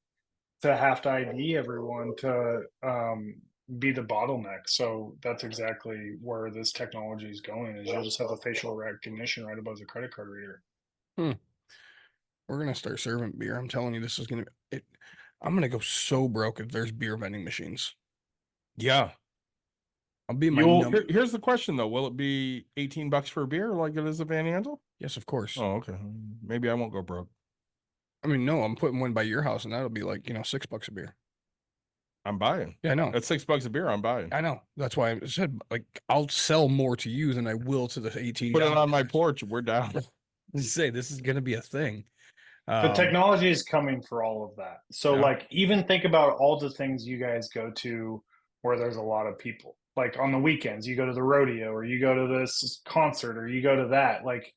to have to ID everyone to be the bottleneck. So that's exactly where this technology is going. Is you'll just have a facial recognition right above the credit card reader. Hmm. We're gonna start serving beer. I'm telling you, this is gonna it. I'm gonna go so broke if there's beer vending machines. Yeah. I'll be my You'll Here's the question though. Will it be $18 for a beer like it is a Van Andel? Yes, of course. Oh, okay. Maybe I won't go broke. I mean, no, I'm putting one by your house, and that'll be like $6 a beer. I'm buying. Yeah, I know. At $6 a beer, I'm buying. I know. That's why I said like I'll sell more to you than I will to the 18. Put it on my porch. We're down. Say this is gonna be a thing. the technology is coming for all of that. So Yeah. like even think about all the things you guys go to where there's a lot of people. Like on the weekends, you go to the rodeo or you go to this concert or you go to that. Like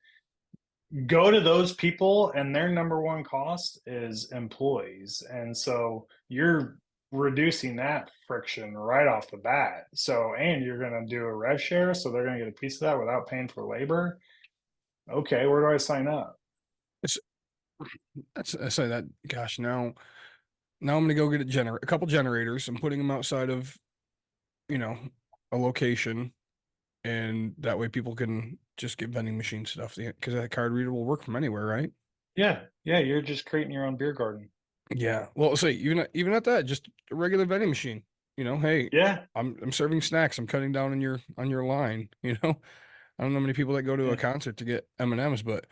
go to those people and their number one cost is employees. And so you're reducing that friction right off the bat. So and you're gonna do a rev share, so they're gonna get a piece of that without paying for labor. Okay, where do I sign up? I say that. Gosh, now I'm gonna go get a couple generators. I'm putting them outside of you know a location, and that way people can just get vending machine stuff because that card reader will work from anywhere, right? Yeah, you're just creating your own beer garden. Yeah. Well, say even at that, just a regular vending machine. Hey, Yeah, I'm serving snacks. I'm cutting down on your line. I don't know many people that go to yeah. a concert to get M&Ms, but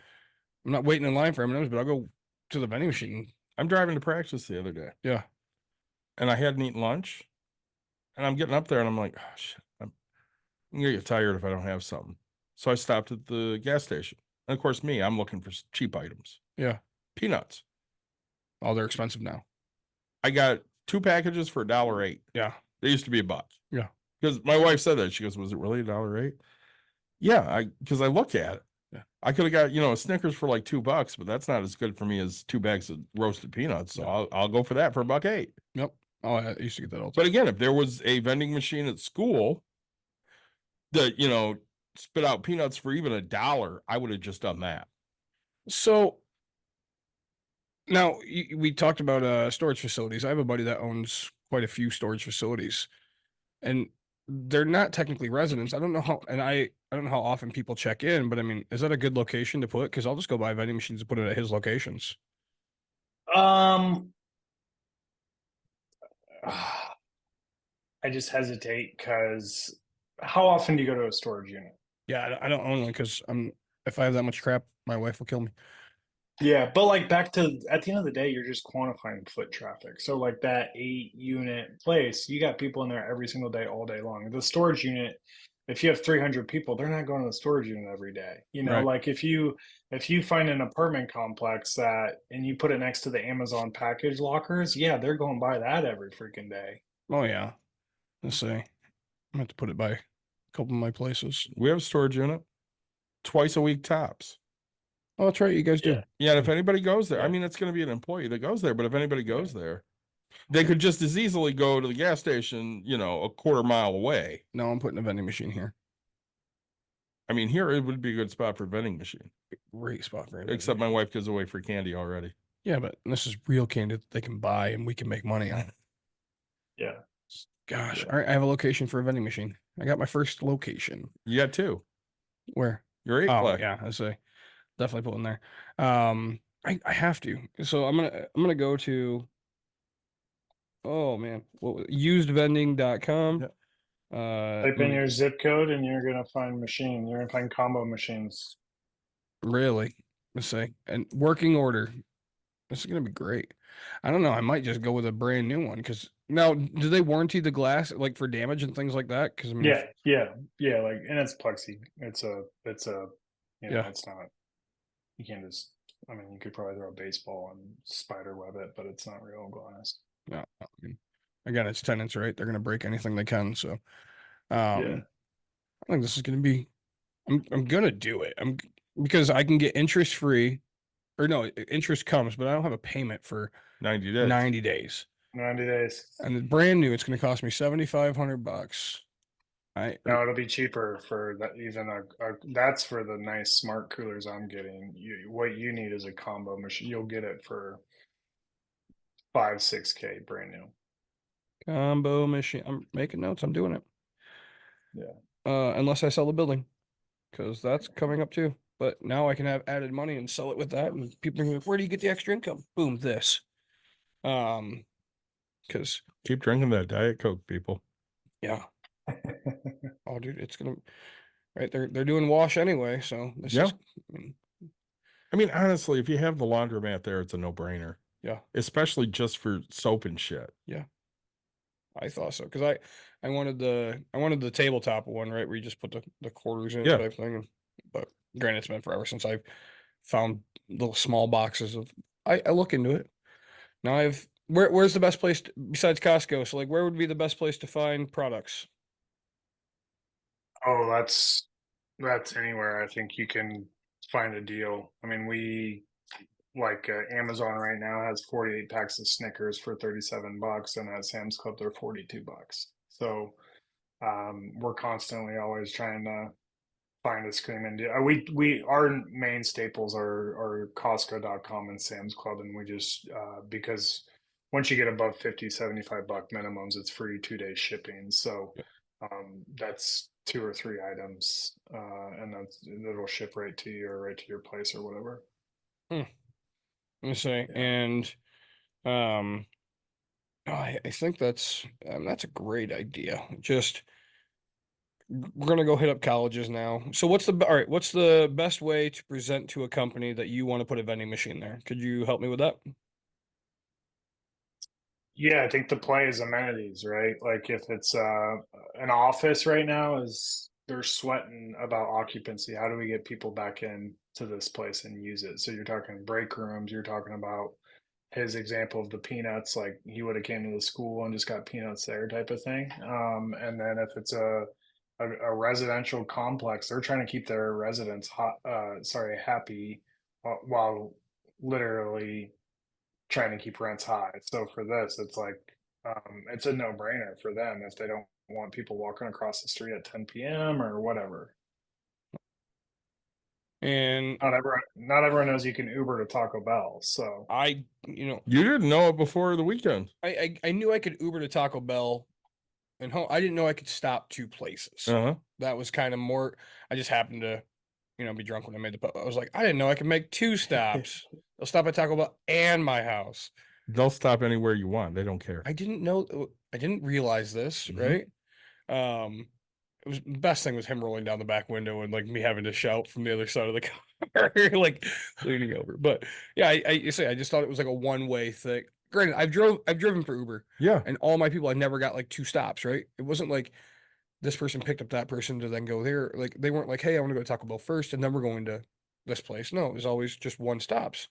I'm not waiting in line for M&Ms, but I'll go to the vending machine. I'm driving to practice the other day Yeah. and I hadn't eaten lunch. And I'm getting up there and I'm like, oh shit, I'm gonna get tired if I don't have something. So I stopped at the gas station. And of course, I'm looking for cheap items. Yeah. Peanuts. Oh, they're expensive now. I got 2 packages for $1.08. Yeah. They used to be $1. Yeah. Because my wife said that. She goes, was it really $1.08? Yeah, because I look at it. Yeah. I could have got, a Snickers for like $2, but that's not as good for me as 2 bags of roasted peanuts. So Yeah. I'll go for that for $1.08. Yep. Oh, I used to get that all the But time. again, if there was a vending machine at school that, spit out peanuts for even $1, I would have just done that. So now we talked about storage facilities. I have a buddy that owns quite a few storage facilities, and they're not technically residents. I don't know how, and I don't know how often people check in, but I mean, is that a good location to put? Because I'll just go buy vending machines and put it at his locations. Um, I just hesitate because how often do you go to a storage unit? Yeah, I don't own one because if I have that much crap, my wife will kill me. Yeah, but like back to at the end of the day, you're just quantifying foot traffic. So like that 8 unit place, you got people in there every single day, all day long. The storage unit, if you have 300 people, they're not going to the storage unit every day. You know, Right. like if you find an apartment complex that and you put it next to the Amazon package lockers, yeah, they're going by that every freaking day. Oh yeah. Let's see. I'm gonna have to put it by a couple of my places. We have a storage unit twice a week tops. Oh, that's right. You guys do. Yeah. Yeah, and if anybody goes there, I Yeah. mean, it's going to be an employee that goes there, but if anybody goes there, they could just as easily go to the gas station, a quarter mile away. No, I'm putting a vending machine here. I mean, here it would be a good spot for a vending machine, Great spot for a vending except my machine. wife gives away free candy already. Yeah, but this is real candy that they can buy and we can make money on. Yeah. Gosh. Yeah. All right. I have a location for a vending machine. I got my first location. You got two. Where? You're 8 Oh, black. yeah. I say definitely put in there. I have to. So I'm gonna go to, oh man, usedvending.com. Yep. Type in your zip code and you're gonna find machine. You're gonna find combo machines. Really? Let's say, and working order. This is gonna be great. I don't know. I might just go with a brand new one because now, do they warranty the glass like for damage and things like that? Because I mean, Yeah. Like, and it's plexi. It's Yeah. it's not. You can't just. I mean, you could probably throw a baseball and spider web it, but it's not real glass. no, I mean, again, it's tenants, right? They're gonna break anything they can. So, Yeah. I think this is gonna be. I'm gonna do it. Because I can get interest free, or no, interest comes, but I don't have a payment for 90 days. 90 days. 90 days. And it's brand new. It's going to cost me $7,500. No, it'll be cheaper for that. Even that's for the nice smart coolers I'm getting. What you need is a combo machine. You'll get it for 5-6K brand new. Combo machine. I'm making notes. I'm doing it. Yeah. Unless I sell the building, because that's coming up too. But now I can have added money and sell it with that, and people are gonna be like, "Where do you get the extra income?" Boom, this. Because Keep drinking that Diet Coke, people. yeah. Oh, dude, it's gonna. Right, they're doing wash anyway, so this Yeah. is. I mean, honestly, if you have the laundromat there, it's a no-brainer. Yeah. Especially just for soap and shit. Yeah. I thought so because I wanted the tabletop one, right, where you just put the quarters in Yeah. type thing. But granted, it's been forever since I've found little small boxes of. I look into it now. Where's the best place besides Costco? So like, where would be the best place to find products? Oh, that's anywhere. I think you can find a deal. I mean, we like Amazon right now has 48 packs of Snickers for $37, and at Sam's Club they're $42. So we're constantly always trying to find a screaming deal. We our main staples are Costco.com and Sam's Club, and we just because once you get above 50-75 buck minimums, it's free 2 day shipping. So that's 2 or 3 items, and it'll ship right to you or right to your place or whatever. Let me say, Yeah. and oh, I think that's a great idea. Just we're gonna go hit up colleges now. So all right? What's the best way to present to a company that you want to put a vending machine there? Could you help me with that? Yeah, I think the play is amenities, right? Like if it's an office right now is they're sweating about occupancy. How do we get people back in to this place and use it? So you're talking break rooms, you're talking about his example of the peanuts, like he would have came to the school and just got peanuts there type of thing. And then if it's a residential complex, they're trying to keep their residents happy while literally trying to keep rents high. So for this, it's like it's a no-brainer for them if they don't want people walking across the street at 10 p.m. or whatever. And Not everyone knows you can Uber to Taco Bell. So You didn't know it before the weekend. I knew I could Uber to Taco Bell and home. I didn't know I could stop 2 places. Uh-huh. That was kind of more. I just happened to, be drunk when I made I was like, I didn't know I could make 2 stops. They'll stop at Taco Bell and my house. They'll stop anywhere you want. They don't care. I didn't realize this, Mhm. right? It was the best thing was him rolling down the back window and like me having to shout from the other side of the car, like leaning over. But yeah, I just thought it was like a one-way thing. Granted, I've driven for Uber, Yeah. and all my people, I never got like 2 stops, right? It wasn't like this person picked up that person to then go there. Like they weren't like, hey, I want to go to Taco Bell first, and then we're going to this place. No, it was always just one stops.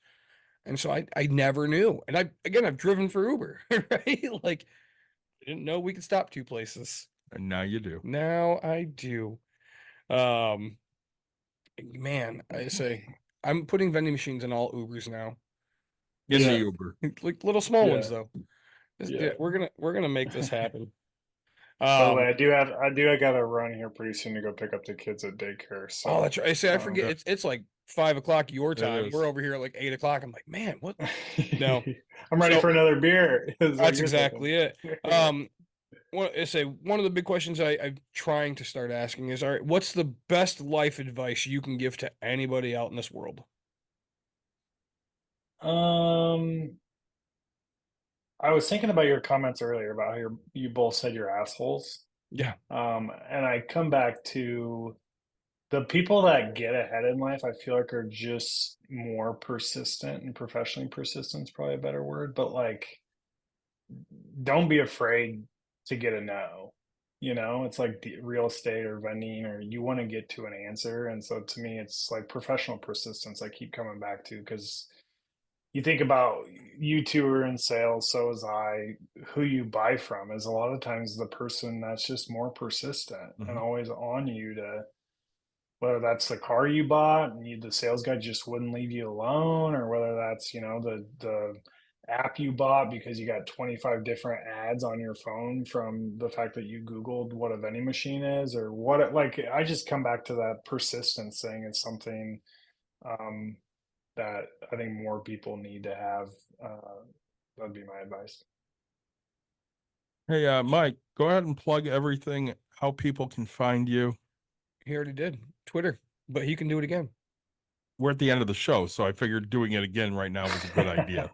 And so I never knew. And I've driven for Uber, right? Like I didn't know we could stop 2 places. And now you do. Now I do. Man, I say I'm putting vending machines in all Ubers now. In Yeah. the Uber. Like little small Yeah. ones though. Yeah. We're gonna make this happen. By the way, I got to run here pretty soon to go pick up the kids at daycare. So Oh, that's right. I say I um, forget it's like 5 o'clock your time. is. We're over here at like 8 o'clock. I'm like, man, what? No. I'm ready So- for another beer. is what That's you're exactly it. thinking. One of the big questions I'm trying to start asking is, all right, what's the best life advice you can give to anybody out in this world? I was thinking about your comments earlier about how you both said you're assholes. Yeah. And I come back to the people that get ahead in life, I feel like are just more persistent, and professionally persistent is probably a better word, but like don't be afraid to get a no. It's like real estate or vending, or you want to get to an answer. And so to me, it's like professional persistence I keep coming back to, because you think about, you two are in sales, so is I. Who you buy from is a lot of times the person that's just more persistent and Mhm. always on you to, whether that's the car you bought and the sales guy just wouldn't leave you alone, or whether that's the app you bought because you got 25 different ads on your phone from the fact that you Googled what a vending machine is, or what like I just come back to that persistence thing is something that I think more people need to have. That'd be my advice. Hey, Mike, go ahead and plug everything, how people can find you. He already did. Twitter, but he can do it again. We're at the end of the show, so I figured doing it again right now was a good idea.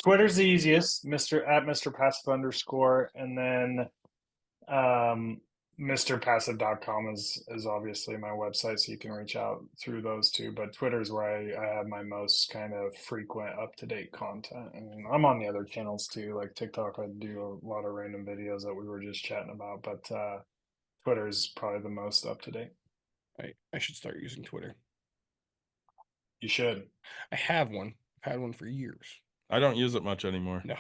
Twitter's the easiest, Mr. Passive _, and then MrPassive.com is obviously my website, so you can reach out through those two. But Twitter's where I have my most kind of frequent up-to-date content. And I'm on the other channels too, like TikTok. I do a lot of random videos that we were just chatting about, but Twitter's probably the most up-to-date. I should start using Twitter. You should. I have one. I've had one for years. I don't use it much anymore. No.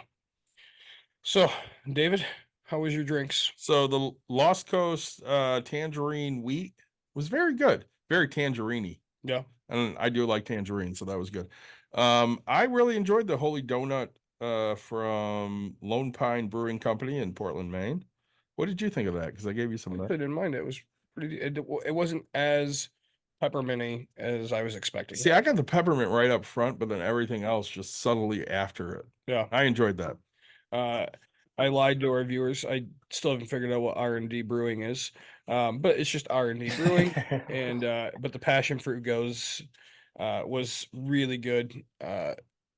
So, David, how was your drinks? So the Lost Coast tangerine wheat was very good, very tangerine-y. Yeah. And I do like tangerine, so that was good. I really enjoyed the Holy Donut from Lone Pine Brewing Company in Portland, Maine. What did you think of that? Because I gave you some of I that. didn't mind it. It was pretty. It wasn't as pepperminty as I was expecting. See, I got the peppermint right up front, but then everything else just subtly after it. Yeah. I enjoyed that. I lied to our viewers. I still haven't figured out what R&D brewing is. But it's just R&D brewing. And but the passion fruit was really good.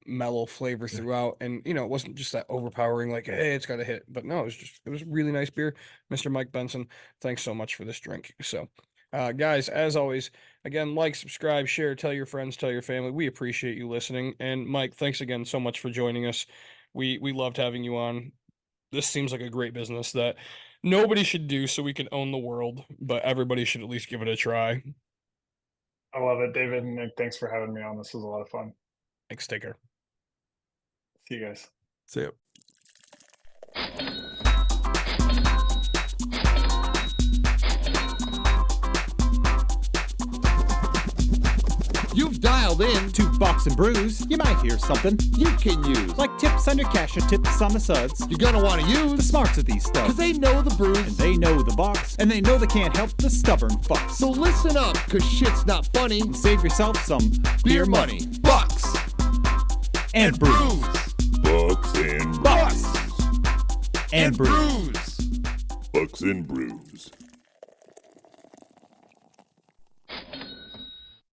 Mellow flavor throughout, and it wasn't just that overpowering like, hey, it's got a hit. But no, it was really nice beer. Mr. Mike Benson, thanks so much for this drink. So guys, as always, again, like, subscribe, share, tell your friends, tell your family. We appreciate you listening. And Mike, thanks again so much for joining us. We loved having you on. This seems like a great business that nobody should do so we can own the world, but everybody should at least give it a try. I love it, David and Nick. Thanks for having me on. This was a lot of fun. Thanks, take care. See you guys. See ya. You've dialed in. To Box and Brews, you might hear something You can use. like tips on your cash or tips on the suds. You're gonna want to The use. smarts of these Because stuff. they know the brews. And they know the box, and they know they can't help the stubborn fucks. So listen up, because shit's not funny. Save yourself some Beer money. Bucks. and brews. Bucks and Bucks. brews. And brews. Brews. Bucks and brews.